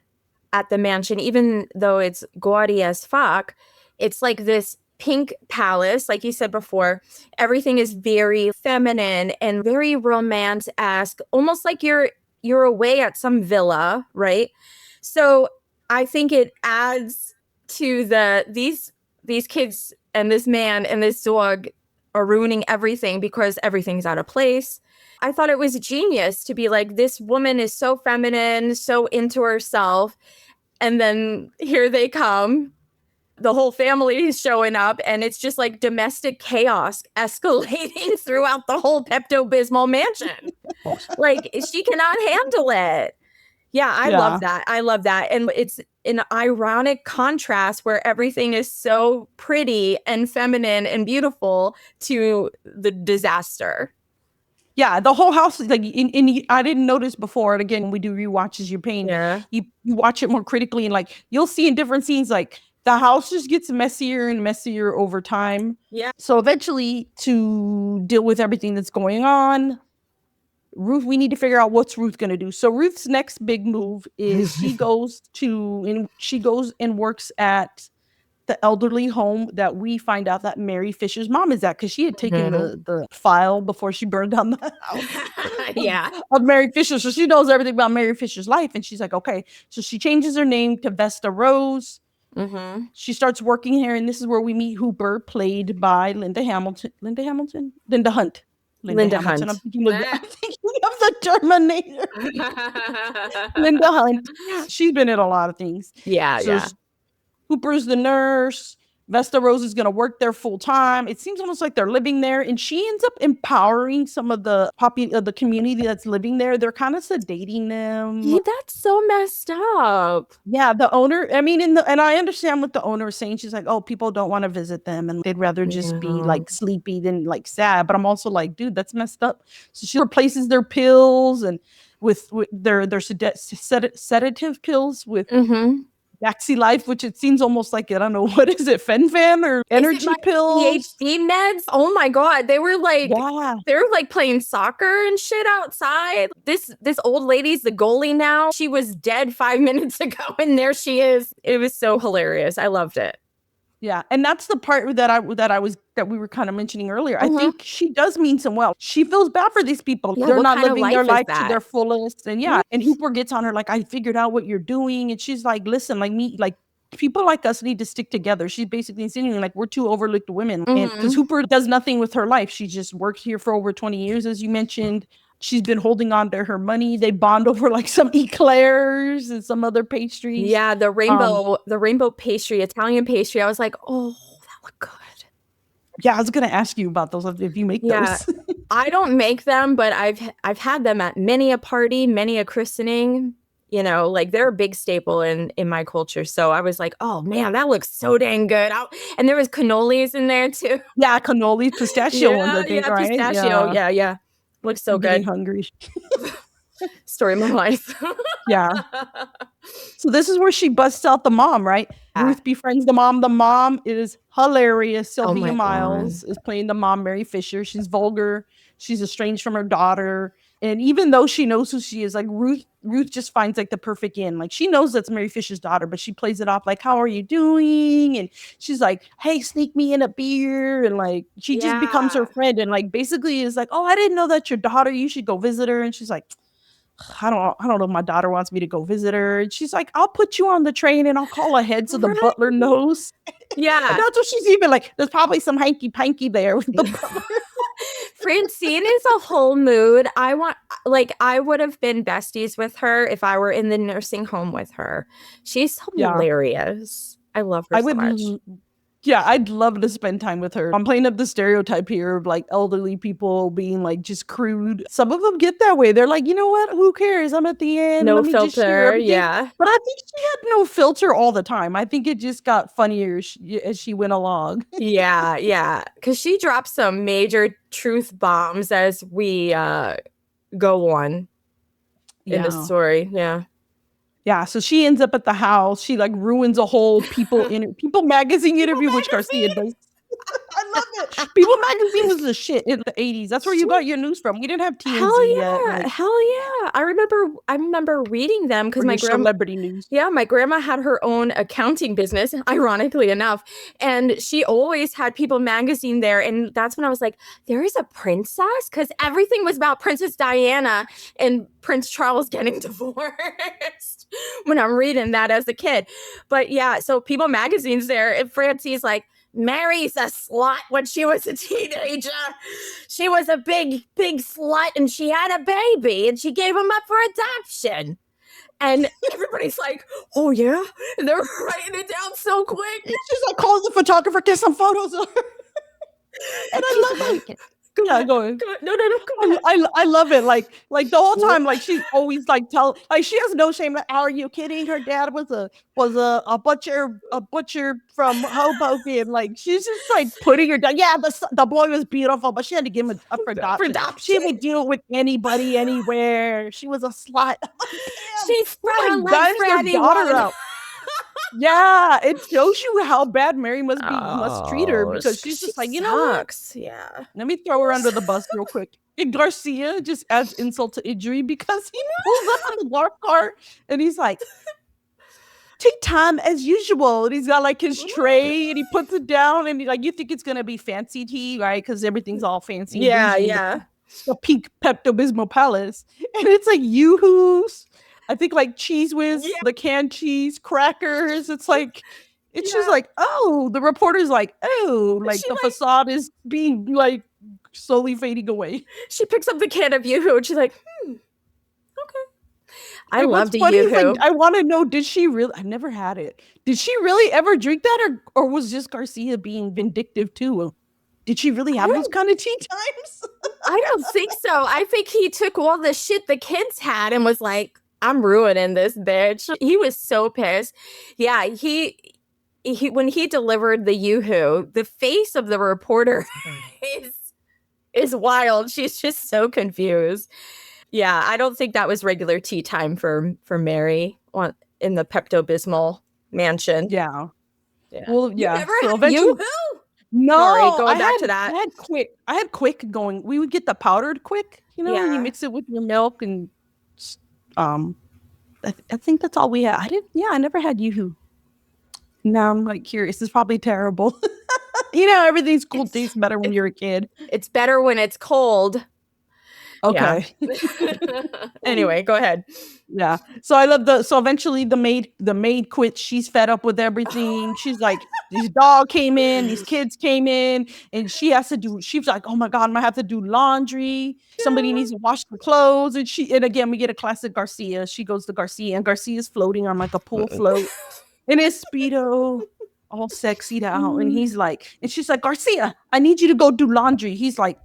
Speaker 2: the mansion, even though it's gaudy as fuck, it's like this pink palace, like you said before. Everything is very feminine and very romance-esque, almost like you're away at some villa, right? So I think it adds to these kids and this man and this dog are ruining everything because everything's out of place. I thought it was genius to be like, this woman is so feminine, so into herself, and then here they come. The whole family is showing up, and it's just like domestic chaos escalating throughout the whole Pepto-Bismol mansion. Like, she cannot handle it. Yeah, I love that. I love that. And it's an ironic contrast where everything is so pretty and feminine and beautiful to the disaster.
Speaker 1: Yeah, the whole house, like, I didn't notice before. And again, we do rewatches, you're paying.
Speaker 2: Yeah.
Speaker 1: You watch it more critically, and like, you'll see in different scenes, like, the house just gets messier and messier over time.
Speaker 2: Yeah.
Speaker 1: So eventually, to deal with everything that's going on, Ruth, we need to figure out what's Ruth going to do. So Ruth's next big move is she goes and works at the elderly home that we find out that Mary Fisher's mom is at, because she had taken the file before she burned down the house of Mary Fisher. So she knows everything about Mary Fisher's life. And she's like, okay. So she changes her name to Vesta Rose.
Speaker 2: Mm-hmm.
Speaker 1: She starts working here, and this is where we meet Hooper, played by Linda Hunt. I'm thinking of the Terminator. Linda Hunt. She's been in a lot of things.
Speaker 2: Yeah.
Speaker 1: Hooper's the nurse. Vesta Rose is going to work there full time. It seems almost like they're living there, and she ends up empowering some of the the community that's living there. They're kind of sedating them.
Speaker 2: Yeah, that's so messed up.
Speaker 1: Yeah, the owner. I mean, and I understand what the owner is saying. She's like, "Oh, people don't want to visit them, and they'd rather just be like sleepy than like sad." But I'm also like, dude, that's messed up. So she replaces their pills and with their sedative pills with. Maxi Life, which it seems almost like, I don't know, what is it, Fen or energy pills?
Speaker 2: PhD meds? Oh my God. They were like, playing soccer and shit outside. This old lady's the goalie now. She was dead 5 minutes ago, and there she is. It was so hilarious. I loved it.
Speaker 1: Yeah, and that's the part that we were kind of mentioning earlier. I think she does mean some well. She feels bad for these people.
Speaker 2: Yeah,
Speaker 1: they're not living their life to their fullest. And and Hooper gets on her like, I figured out what you're doing. And she's like, listen, like people like us need to stick together. She's basically insinuating like we're two overlooked women. And because Hooper does nothing with her life. She just worked here for over 20 years, as you mentioned. she's been holding on to her money. They bond over like some eclairs and some other pastries.
Speaker 2: Yeah, the rainbow pastry, Italian pastry. I was like, oh, that looked good.
Speaker 1: Yeah, I was gonna ask you about those if you make those.
Speaker 2: I don't make them, but I've had them at many a party, many a christening. You know, like they're a big staple in my culture. So I was like, oh man, that looks so dang good. And there was cannolis in there too.
Speaker 1: Yeah, cannoli, pistachio ones, I think, right?
Speaker 2: Pistachio. Yeah. Looks so good.
Speaker 1: Getting hungry.
Speaker 2: Story of my life.
Speaker 1: Yeah. So this is where she busts out the mom, right? Ruth befriends the mom. The mom is hilarious. Sylvia Miles is playing the mom, Mary Fisher. She's vulgar. She's estranged from her daughter. And even though she knows who she is, like Ruth just finds like the perfect in. Like she knows that's Mary Fisher's daughter, but she plays it off like, how are you doing? And she's like, hey, sneak me in a beer. And like, she just becomes her friend. And like, basically is like, oh, I didn't know that's your daughter. You should go visit her. And she's like, I don't know if my daughter wants me to go visit her. And she's like, I'll put you on the train and I'll call ahead so the butler knows.
Speaker 2: Yeah.
Speaker 1: And that's what she's even like, there's probably some hanky-panky there with the butler.
Speaker 2: Francine is a whole mood. I would have been besties with her if I were in the nursing home with her. She's hilarious. I love her so much.
Speaker 1: Yeah, I'd love to spend time with her. I'm playing up the stereotype here of like elderly people being like just crude. Some of them get that way. They're like, you know what? Who cares? I'm at the end.
Speaker 2: No filter. Yeah.
Speaker 1: But I think she had no filter all the time. I think it just got funnier as she went along.
Speaker 2: Yeah. Because she drops some major truth bombs as we go on in the story. Yeah.
Speaker 1: Yeah, so she ends up at the house. She like ruins a whole People magazine interview, which Garcia does. I love it. People magazine was the shit in the 80s. That's where you got your news from. We didn't have TMZ yet.
Speaker 2: Hell yeah. I remember reading them because my grandma
Speaker 1: celebrity news.
Speaker 2: Yeah, my grandma had her own accounting business, ironically enough. And she always had People magazine there. And that's when I was like, there is a princess? Because everything was about Princess Diana and Prince Charles getting divorced when I'm reading that as a kid. But yeah, so People magazine's there. And Francie's like, Mary's a slut when she was a teenager. She was a big slut and she had a baby and she gave him up for adoption. And everybody's like, oh yeah? And they're writing it down so quick.
Speaker 1: She's like, calls the photographer, get some photos of her. And I love it. Go ahead.
Speaker 2: No, go
Speaker 1: ahead. I love it. Like the whole time, like she's always like she has no shame. Like, are you kidding? Her dad was a butcher from Hoboken. Like she's just like putting her down. Yeah, the boy was beautiful, but she had to give him up for adoption. She would deal with anybody, anywhere. She was a slut.
Speaker 2: She spread her legs for anyone.
Speaker 1: Out. Yeah, it shows you how bad Mary must treat her because she's just like, you know what?
Speaker 2: Yeah.
Speaker 1: Let me throw her under the bus real quick. And Garcia just adds insult to injury because he pulls up on the golf cart and he's like, take time as usual. And he's got like his tray and he puts it down and like, you think it's going to be fancy tea, right? Because everything's all fancy.
Speaker 2: Yeah.
Speaker 1: The pink Pepto-Bismol palace. And it's like Yoo-Hoos. I think like Cheese Whiz, the canned cheese, crackers. It's like, it's just like, oh, the reporter's like, oh, like the facade is being like slowly fading away.
Speaker 2: She picks up the can of Yoo-Hoo and she's like, okay. I loved
Speaker 1: Yoo-Hoo.
Speaker 2: Like,
Speaker 1: I want to know, did she really, I never had it. Did she really ever drink that or was just Garcia being vindictive too? Did she really have those kind of tea times?
Speaker 2: I don't think so. I think he took all the shit the kids had and was like, I'm ruining this bitch. He was so pissed. Yeah, he when he delivered the Yoo-Hoo, the face of the reporter is wild. She's just so confused. Yeah, I don't think that was regular tea time for Mary in the Pepto-Bismol mansion.
Speaker 1: Yeah. Well, yeah.
Speaker 2: You never had Yoo-Hoo?
Speaker 1: No,
Speaker 2: sorry, going back to that.
Speaker 1: I had Quick going. We would get the powdered Quick, and you mix it with your milk and I think that's all we had. I never had Yoo-Hoo. Now I'm like curious. It's probably terrible. Everything's cool tastes better when you're a kid.
Speaker 2: It's better when it's cold.
Speaker 1: Okay.
Speaker 2: Anyway, go ahead.
Speaker 1: Yeah. So I love so eventually the maid quits. She's fed up with everything. She's like, this dog came in, these kids came in, and she's like, oh my God, I'm gonna have to do laundry. Somebody needs to wash the clothes. And again, we get a classic Garcia. She goes to Garcia, and Garcia's floating on like a pool float in his Speedo, all sexied out. And he's like, and she's like, Garcia, I need you to go do laundry. He's like,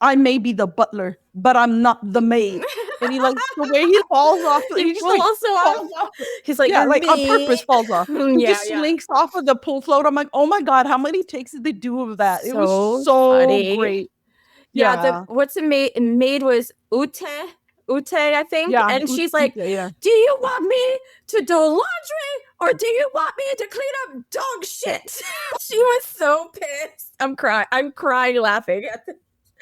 Speaker 1: I may be the butler, but I'm not the maid. And he like the way he falls off.
Speaker 2: He just like, falls off. He's like,
Speaker 1: yeah, like on purpose falls off. He just
Speaker 2: yeah.
Speaker 1: slinks off of the pool float. I'm like, oh my God, how many takes did they do of that?
Speaker 2: So
Speaker 1: it was so
Speaker 2: funny.
Speaker 1: great.
Speaker 2: Yeah. What's the maid? Maid was Ute, I think.
Speaker 1: Yeah,
Speaker 2: and she's like, do you want me to do laundry or do you want me to clean up dog shit? She was so pissed. I'm crying laughing.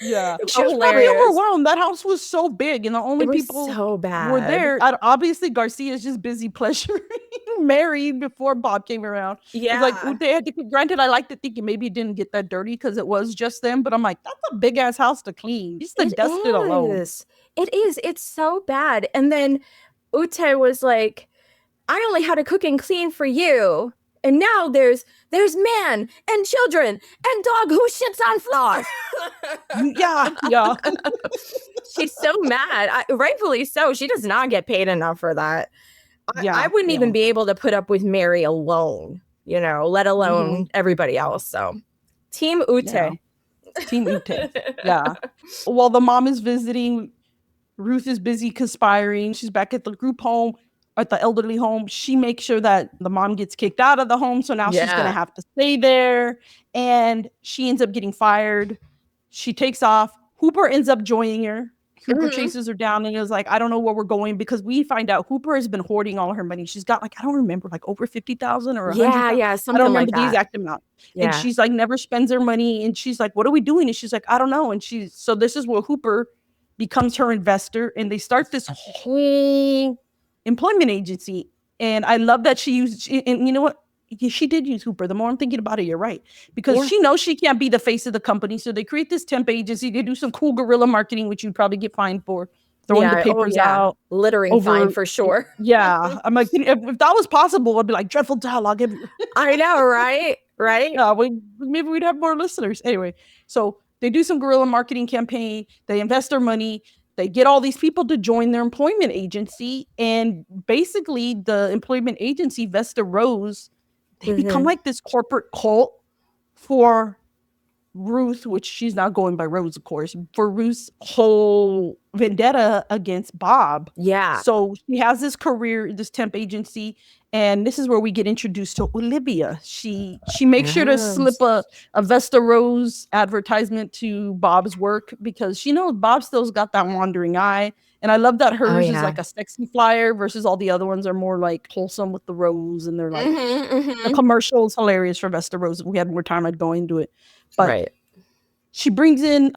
Speaker 1: Yeah, she was probably overwhelmed. That house was so big, and the only people
Speaker 2: so bad
Speaker 1: were there. Obviously, Garcia is just busy pleasuring Mary before Bob came around.
Speaker 2: Yeah,
Speaker 1: like they had to. Granted, I like to think maybe it didn't get that dirty because it was just them. But I'm like, that's a big ass house to clean. Just to dust it alone.
Speaker 2: It is. It's so bad. And then Ute was like, I only had to cook and clean for you. And now there's man and children and dog who shits on floor.
Speaker 1: yeah.
Speaker 2: She's so mad. Rightfully so. She does not get paid enough for that. I wouldn't even be able to put up with Mary alone, let alone everybody else. So Team Ute.
Speaker 1: Yeah. Team Ute. Yeah. While the mom is visiting, Ruth is busy conspiring. She's back at the group home. At the elderly home, she makes sure that the mom gets kicked out of the home. So now she's going to have to stay there. And she ends up getting fired. She takes off. Hooper ends up joining her. Hooper chases her down and is like, I don't know where we're going, because we find out Hooper has been hoarding all her money. She's got like, I don't remember, like over 50,000 or 100,000.
Speaker 2: Yeah, something
Speaker 1: I don't
Speaker 2: like
Speaker 1: remember the exact amount. Yeah. And she's like, never spends her money. And she's like, what are we doing? And she's like, I don't know. And so this is where Hooper becomes her investor. And they start this whole employment agency. And I love that she used, and you know what? She did use Hooper. The more I'm thinking about it, you're right. Because she knows she can't be the face of the company. So they create this temp agency. They do some cool guerrilla marketing, which you'd probably get fined for. Throwing the papers out.
Speaker 2: Littering fine for sure.
Speaker 1: Yeah. I'm like, if that was possible, I'd be like, dreadful dialogue.
Speaker 2: I know, right? Right?
Speaker 1: Yeah, maybe we'd have more listeners. Anyway, so they do some guerrilla marketing campaign. They invest their money. They get all these people to join their employment agency. And basically, the employment agency, Vesta Rose, they become like this corporate cult for Ruth, which she's not going by Rose, of course, for Ruth's whole vendetta against Bob.
Speaker 2: Yeah.
Speaker 1: So she has this career, this temp agency, and this is where we get introduced to Olivia. She makes sure to slip a Vesta Rose advertisement to Bob's work because she knows Bob still's got that wandering eye. And I love that hers is like a sexy flyer versus all the other ones are more like wholesome with the rose. And they're like, the commercial is hilarious for Vesta Rose. If we had more time, I'd go into it. But she brings in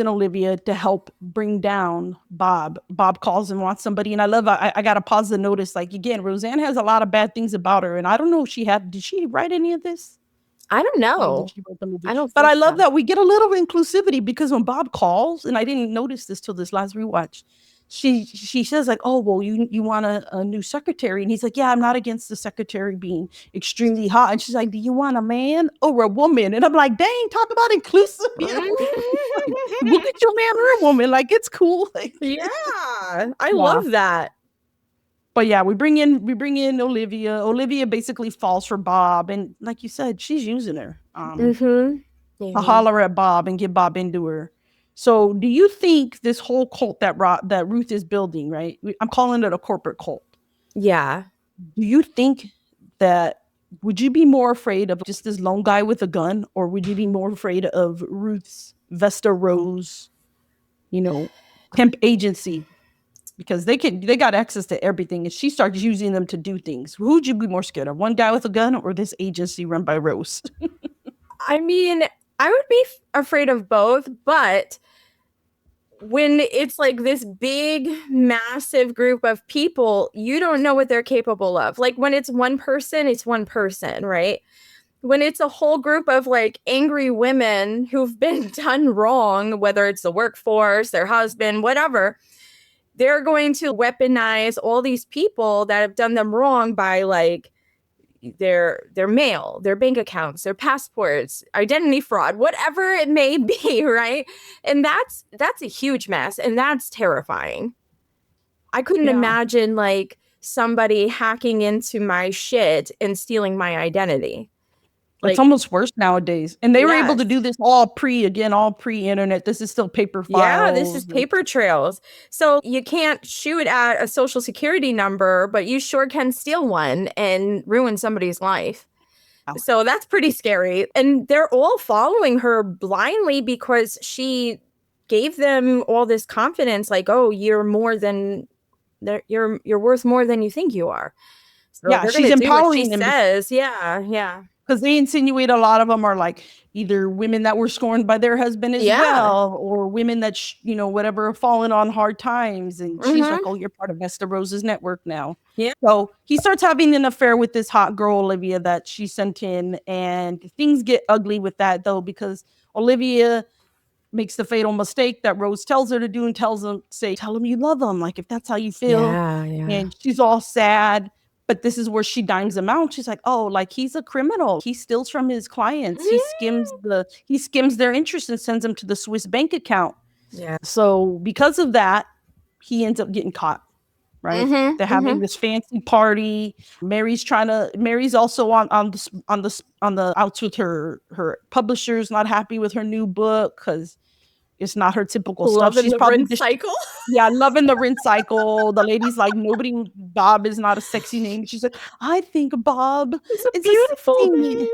Speaker 1: Olivia to help bring down Bob. Bob calls and wants somebody. And I love, I got to pause the notice. Like, again, Roseanne has a lot of bad things about her. And I don't know if did she write any of this?
Speaker 2: I don't know.
Speaker 1: But I love that we get a little inclusivity because when Bob calls, and I didn't notice this till this last rewatch, she says like, oh, well, you want a new secretary? And he's like, yeah, I'm not against the secretary being extremely hot. And she's like, do you want a man or a woman? And I'm like, dang, talk about inclusivity. We'll get your man or a woman. Like, it's cool.
Speaker 2: Yeah, I love that.
Speaker 1: But yeah, we bring in Olivia. Olivia basically falls for Bob. And like you said, she's using her to holler at Bob and get Bob into her. So do you think this whole cult that Ruth is building, right? I'm calling it a corporate cult.
Speaker 2: Yeah.
Speaker 1: Do you think would you be more afraid of just this lone guy with a gun, or would you be more afraid of Ruth's Vesta Rose, temp agency? Because they got access to everything, and she starts using them to do things. Who would you be more scared of? One guy with a gun or this agency run by Rose?
Speaker 2: I mean, I would be afraid of both, but when it's like this big, massive group of people, you don't know what they're capable of. Like when it's one person, right? when it's a whole group of like angry women who've been done wrong, whether it's the workforce, their husband, whatever, they're going to weaponize all these people that have done them wrong by like their mail, their bank accounts, their passports, identity fraud, whatever it may be, right? And that's a huge mess, and that's terrifying. I couldn't imagine like somebody hacking into my shit and stealing my identity.
Speaker 1: Like, it's almost worse nowadays. And they were able to do this all pre-internet. This is still paper files.
Speaker 2: Yeah, this is paper trails. So you can't shoot at a social security number, but you sure can steal one and ruin somebody's life. Wow. So that's pretty scary. And they're all following her blindly because she gave them all this confidence, like, oh, you're more than you're worth more than you think you are. So
Speaker 1: yeah, she's empowering
Speaker 2: them. Says, yeah.
Speaker 1: Because they insinuate a lot of them are like either women that were scorned by their husband as well, or women that, whatever, have fallen on hard times. And she's like, oh, you're part of Esther Rose's network now. Yeah. So he starts having an affair with this hot girl, Olivia, that she sent in. And things get ugly with that, though, because Olivia makes the fatal mistake that Rose tells her to do and tell him you love him. Like, if that's how you feel. Yeah. And she's all sad. But this is where she dimes him out. She's like, oh, like, he's a criminal. He steals from his clients. He skims their interest and sends them to the Swiss bank account. Yeah. So because of that, he ends up getting caught. Right. They're having this fancy party. Mary's also on the outs with her publishers, not happy with her new book because it's not her typical stuff. She's probably
Speaker 2: rinse cycle.
Speaker 1: Yeah, loving the rinse cycle. The lady's like, Bob is not a sexy name. She's like, I think Bob is a beautiful name.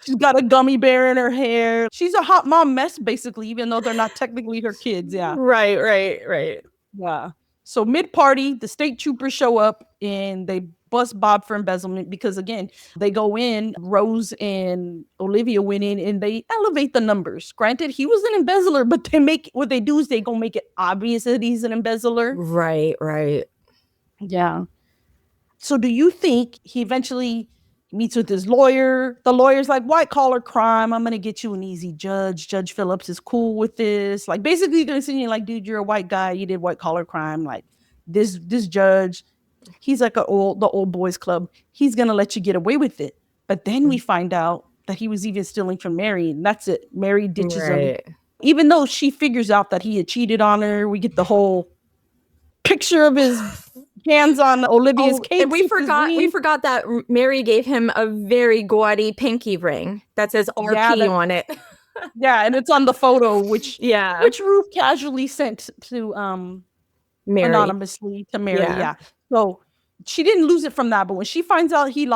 Speaker 1: She's got a gummy bear in her hair. She's a hot mom mess, basically, even though they're not technically her kids. Yeah.
Speaker 2: Right.
Speaker 1: Yeah. So mid-party, the state troopers show up and they bust Bob for embezzlement because, again, they go in, Rose and Olivia went in and they elevate the numbers. Granted, he was an embezzler, but what they do is they go make it obvious that he's an embezzler.
Speaker 2: Right.
Speaker 1: Yeah. So do you think he eventually meets with his lawyer? The lawyer's like, white collar crime. I'm going to get you an easy judge. Judge Phillips is cool with this. Like, basically they're saying, like, dude, you're a white guy. You did white collar crime. Like, this judge, he's like the old boys club. He's going to let you get away with it. But then we find out that he was even stealing from Mary, and that's it. Mary ditches him. Even though she figures out that he had cheated on her, we get the whole picture of his hands on Olivia's cake.
Speaker 2: And we forgot that Mary gave him a very gaudy pinky ring that says RP on it.
Speaker 1: Yeah, and it's on the photo, which Ruth casually sent to Mary. Anonymously to Mary. Yeah. So she didn't lose it from that, but when she finds out he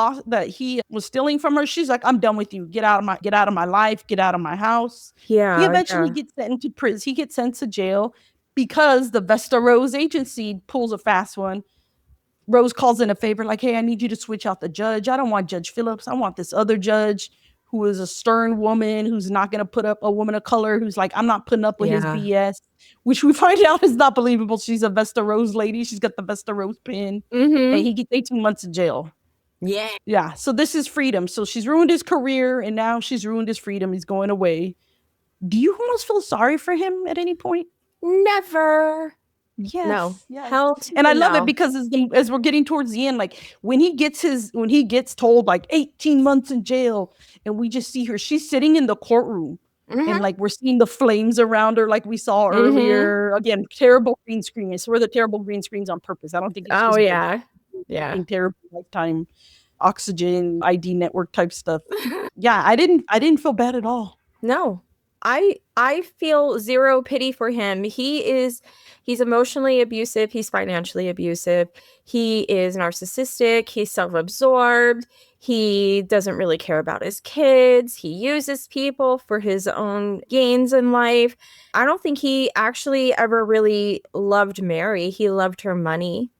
Speaker 1: was stealing from her, she's like, I'm done with you. Get out of my life, get out of my house. Yeah. He eventually gets sent into prison. He gets sent to jail because the Vesta Rose agency pulls a fast one. Rose calls in a favor, like, hey, I need you to switch out the judge. I don't want Judge Phillips. I want this other judge who is a stern woman, who's not going to put up a woman of color, who's like, I'm not putting up with his BS, which we find out is not believable. She's a Vesta Rose lady. She's got the Vesta Rose pin. And he gets 18 months in jail. Yeah. So this is freedom. So she's ruined his career, and now she's ruined his freedom. He's going away. Do you almost feel sorry for him at any point?
Speaker 2: Never.
Speaker 1: Yes.
Speaker 2: No.
Speaker 1: Yes. And I love it because as we're getting towards the end, like when he gets told like 18 months in jail, and we just see her, she's sitting in the courtroom and like we're seeing the flames around her, like we saw earlier. Again, terrible green screen. I swear the terrible green screens on purpose. I don't think it's terrible lifetime oxygen ID network type stuff. Yeah, I didn't feel bad at all.
Speaker 2: No. I feel zero pity for him. He's emotionally abusive. He's financially abusive. He is narcissistic. He's self-absorbed. He doesn't really care about his kids. He uses people for his own gains in life. I don't think he actually ever really loved Mary. He loved her money,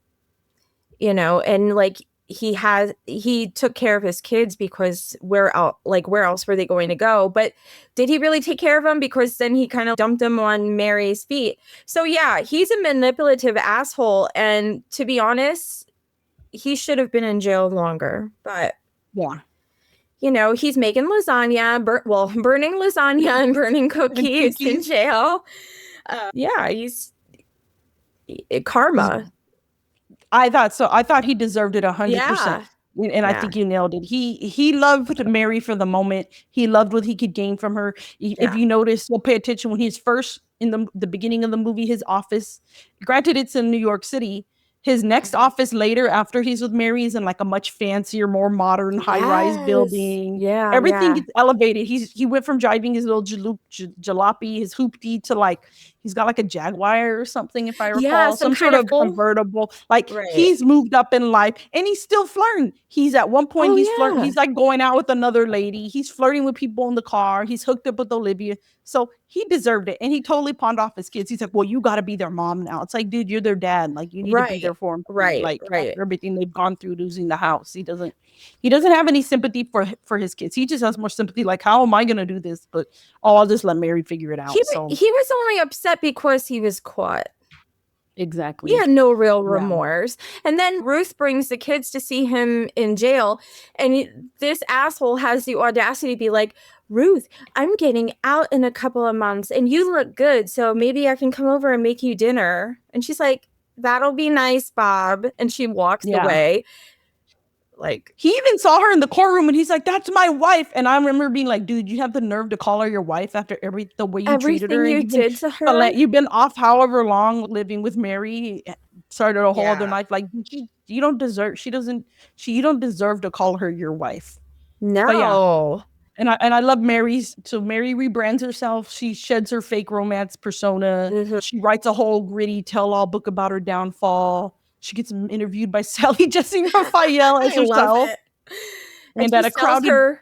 Speaker 2: and like he took care of his kids because where else were they going to go? But did he really take care of them? Because then he kind of dumped them on Mary's feet. So yeah, he's a manipulative asshole. And to be honest, he should have been in jail longer. But you know, he's making lasagna, burning lasagna and burning cookies in jail. Yeah, he's karma.
Speaker 1: I thought so. I thought he deserved it 100%.
Speaker 2: Yeah.
Speaker 1: And I think you nailed it. He loved Mary for the moment. He loved what he could gain from her. If you notice, you'll pay attention when he's first in the beginning of the movie, his office, granted it's in New York City, his next office later after he's with Mary is in like a much fancier, more modern high-rise building.
Speaker 2: Yeah.
Speaker 1: Everything gets elevated. He went from driving his little jalopy, his hoopty, to like he's got like a Jaguar or something, if I recall, some sort of convertible. Like he's moved up in life, and he's still flirting. He's at one point flirting. He's like going out with another lady. He's flirting with people in the car. He's hooked up with Olivia. So he deserved it, and he totally pawned off his kids. He's like, "Well, you got to be their mom now." It's like, dude, you're their dad. Like you need to be there for them. Like after everything they've gone through, losing the house, he doesn't have any sympathy for his kids. He just has more sympathy. Like, how am I going to do this? But I'll just let Mary figure it out.
Speaker 2: He was only upset because he was caught.
Speaker 1: Exactly.
Speaker 2: He had no real remorse. And then Ruth brings the kids to see him in jail. And this asshole has the audacity to be like, Ruth, I'm getting out in a couple of months and you look good. So maybe I can come over and make you dinner. And she's like, that'll be nice, Bob. And she walks away. Like, he even saw her in the courtroom and he's like, that's my wife. And I remember being like, dude, you have the nerve to call her your wife after the way you treated her. You did to her.
Speaker 1: You've been off however long living with Mary, started a whole other life. Like, you don't deserve, you don't deserve to call her your wife.
Speaker 2: No.
Speaker 1: And I love Mary's. So Mary rebrands herself. She sheds her fake romance persona. Mm-hmm. She writes a whole gritty tell-all book about her downfall. She gets interviewed by Sally Jessy Raphael as herself.
Speaker 2: And at a crowded...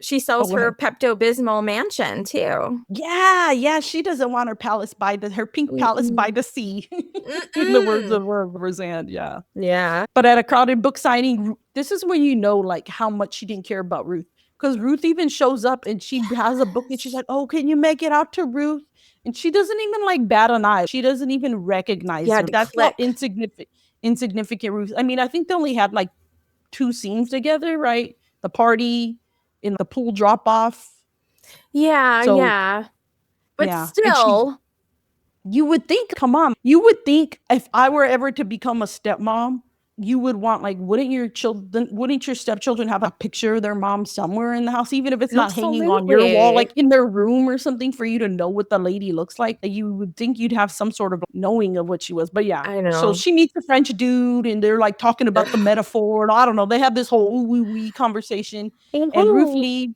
Speaker 2: She sells her Pepto-Bismol mansion too.
Speaker 1: Yeah. She doesn't want her palace her pink palace by the sea. In the words of Roseanne, yeah. But at a crowded book signing, this is when you know like how much she didn't care about Ruth. Because Ruth even shows up and she has a book and she's like, oh, can you make it out to Ruth? And she doesn't even like bat an eye. She doesn't even recognize her. That's not insignificant Ruth. I mean, I think they only had like 2 scenes together, right? The party, in the pool drop off.
Speaker 2: Yeah. But still,
Speaker 1: you would think, come on, you would think if I were ever to become a stepmom, you would want, like, wouldn't your stepchildren have a picture of their mom somewhere in the house, even if it's not hanging on your wall, like in their room or something, for you to know what the lady looks like? You would think you'd have some sort of knowing of what she was. But
Speaker 2: I know.
Speaker 1: So she meets a French dude and they're like talking about the metaphor. And I don't know. They have this whole wee conversation. And Ruth leaves.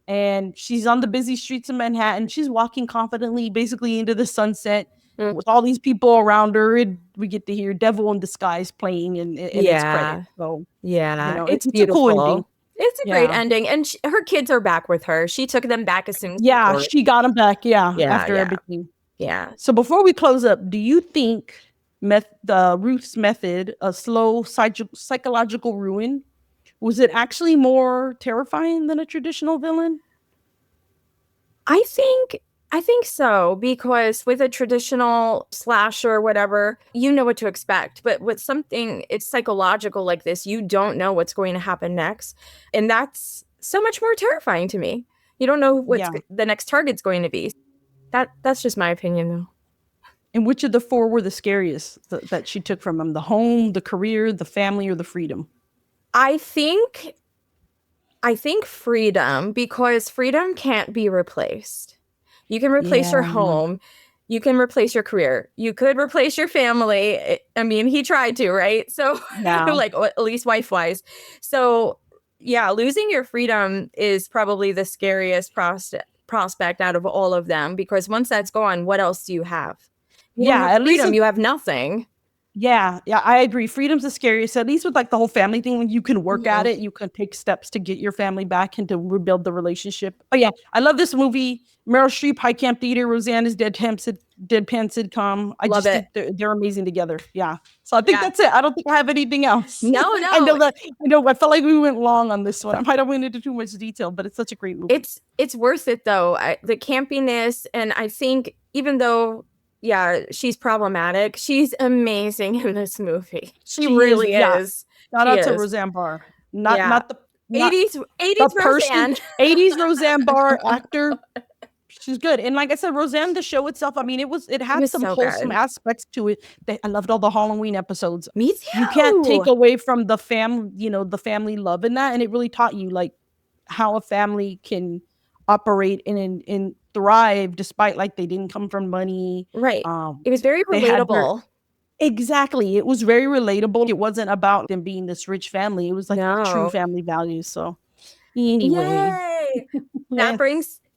Speaker 1: And she's on the busy streets of Manhattan. She's walking confidently, basically into the sunset with all these people around her. And we get to hear Devil in Disguise playing in its credit. So,
Speaker 2: it's beautiful.
Speaker 1: A cool ending.
Speaker 2: It's a great ending. And her kids are back with her. She took them back as soon as
Speaker 1: she got them back. After everything.
Speaker 2: Yeah.
Speaker 1: So before we close up, do you think Ruth's method, a slow psychological ruin, was it actually more terrifying than a traditional villain?
Speaker 2: I think so, because with a traditional slasher or whatever, you know what to expect. But with something, it's psychological like this, you don't know what's going to happen next. And that's so much more terrifying to me. You don't know what the next target's going to be. That's just my opinion, though.
Speaker 1: And which of the 4 were the scariest that she took from him? The home, the career, the family, or the freedom?
Speaker 2: I think freedom, because freedom can't be replaced. You can replace your home. You can replace your career. You could replace your family. I mean, he tried to, right? So like, at least wife-wise. So losing your freedom is probably the scariest prospect out of all of them, because once that's gone, what else do you have? At freedom, you have nothing.
Speaker 1: Yeah, I agree. Freedom's the scariest, at least with like the whole family thing. When you can work at it, you can take steps to get your family back and to rebuild the relationship. Oh yeah, I love this movie. Meryl Streep, high camp theater. Roseanne is deadpan sitcom. I love just think they're amazing together. Yeah. So I think that's it. I don't think I have anything else.
Speaker 2: No.
Speaker 1: I know. I felt like we went long on this one. I might have went into too much detail, but it's such a great movie.
Speaker 2: It's worth it though. The campiness, and I think even though she's problematic, she's amazing in this movie. She really is.
Speaker 1: Shout out to Roseanne Barr. Not not
Speaker 2: 80s
Speaker 1: the person,
Speaker 2: Roseanne.
Speaker 1: 80s Roseanne Barr actor. She's good. And like I said, Roseanne, the show itself, I mean, it had some
Speaker 2: so
Speaker 1: wholesome
Speaker 2: good.
Speaker 1: aspects to it. I loved all the Halloween episodes.
Speaker 2: Me too.
Speaker 1: You can't take away from the the family love in that. And it really taught you like how a family can operate and thrive despite like they didn't come from money.
Speaker 2: Right. It was very relatable.
Speaker 1: Exactly. It was very relatable. It wasn't about them being this rich family. It was like true family values. So anyway.
Speaker 2: Yay!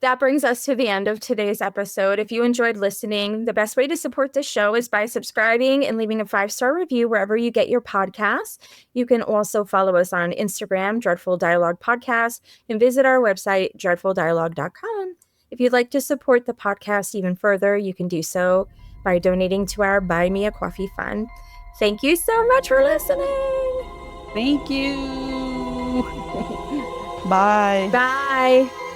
Speaker 2: That brings us to the end of today's episode. If you enjoyed listening, the best way to support the show is by subscribing and leaving a 5-star review wherever you get your podcasts. You can also follow us on Instagram, Dreadful Dialogue Podcast, and visit our website, dreadfuldialogue.com. If you'd like to support the podcast even further, you can do so by donating to our Buy Me a Coffee Fund. Thank you so much for listening.
Speaker 1: Thank you. Bye.
Speaker 2: Bye.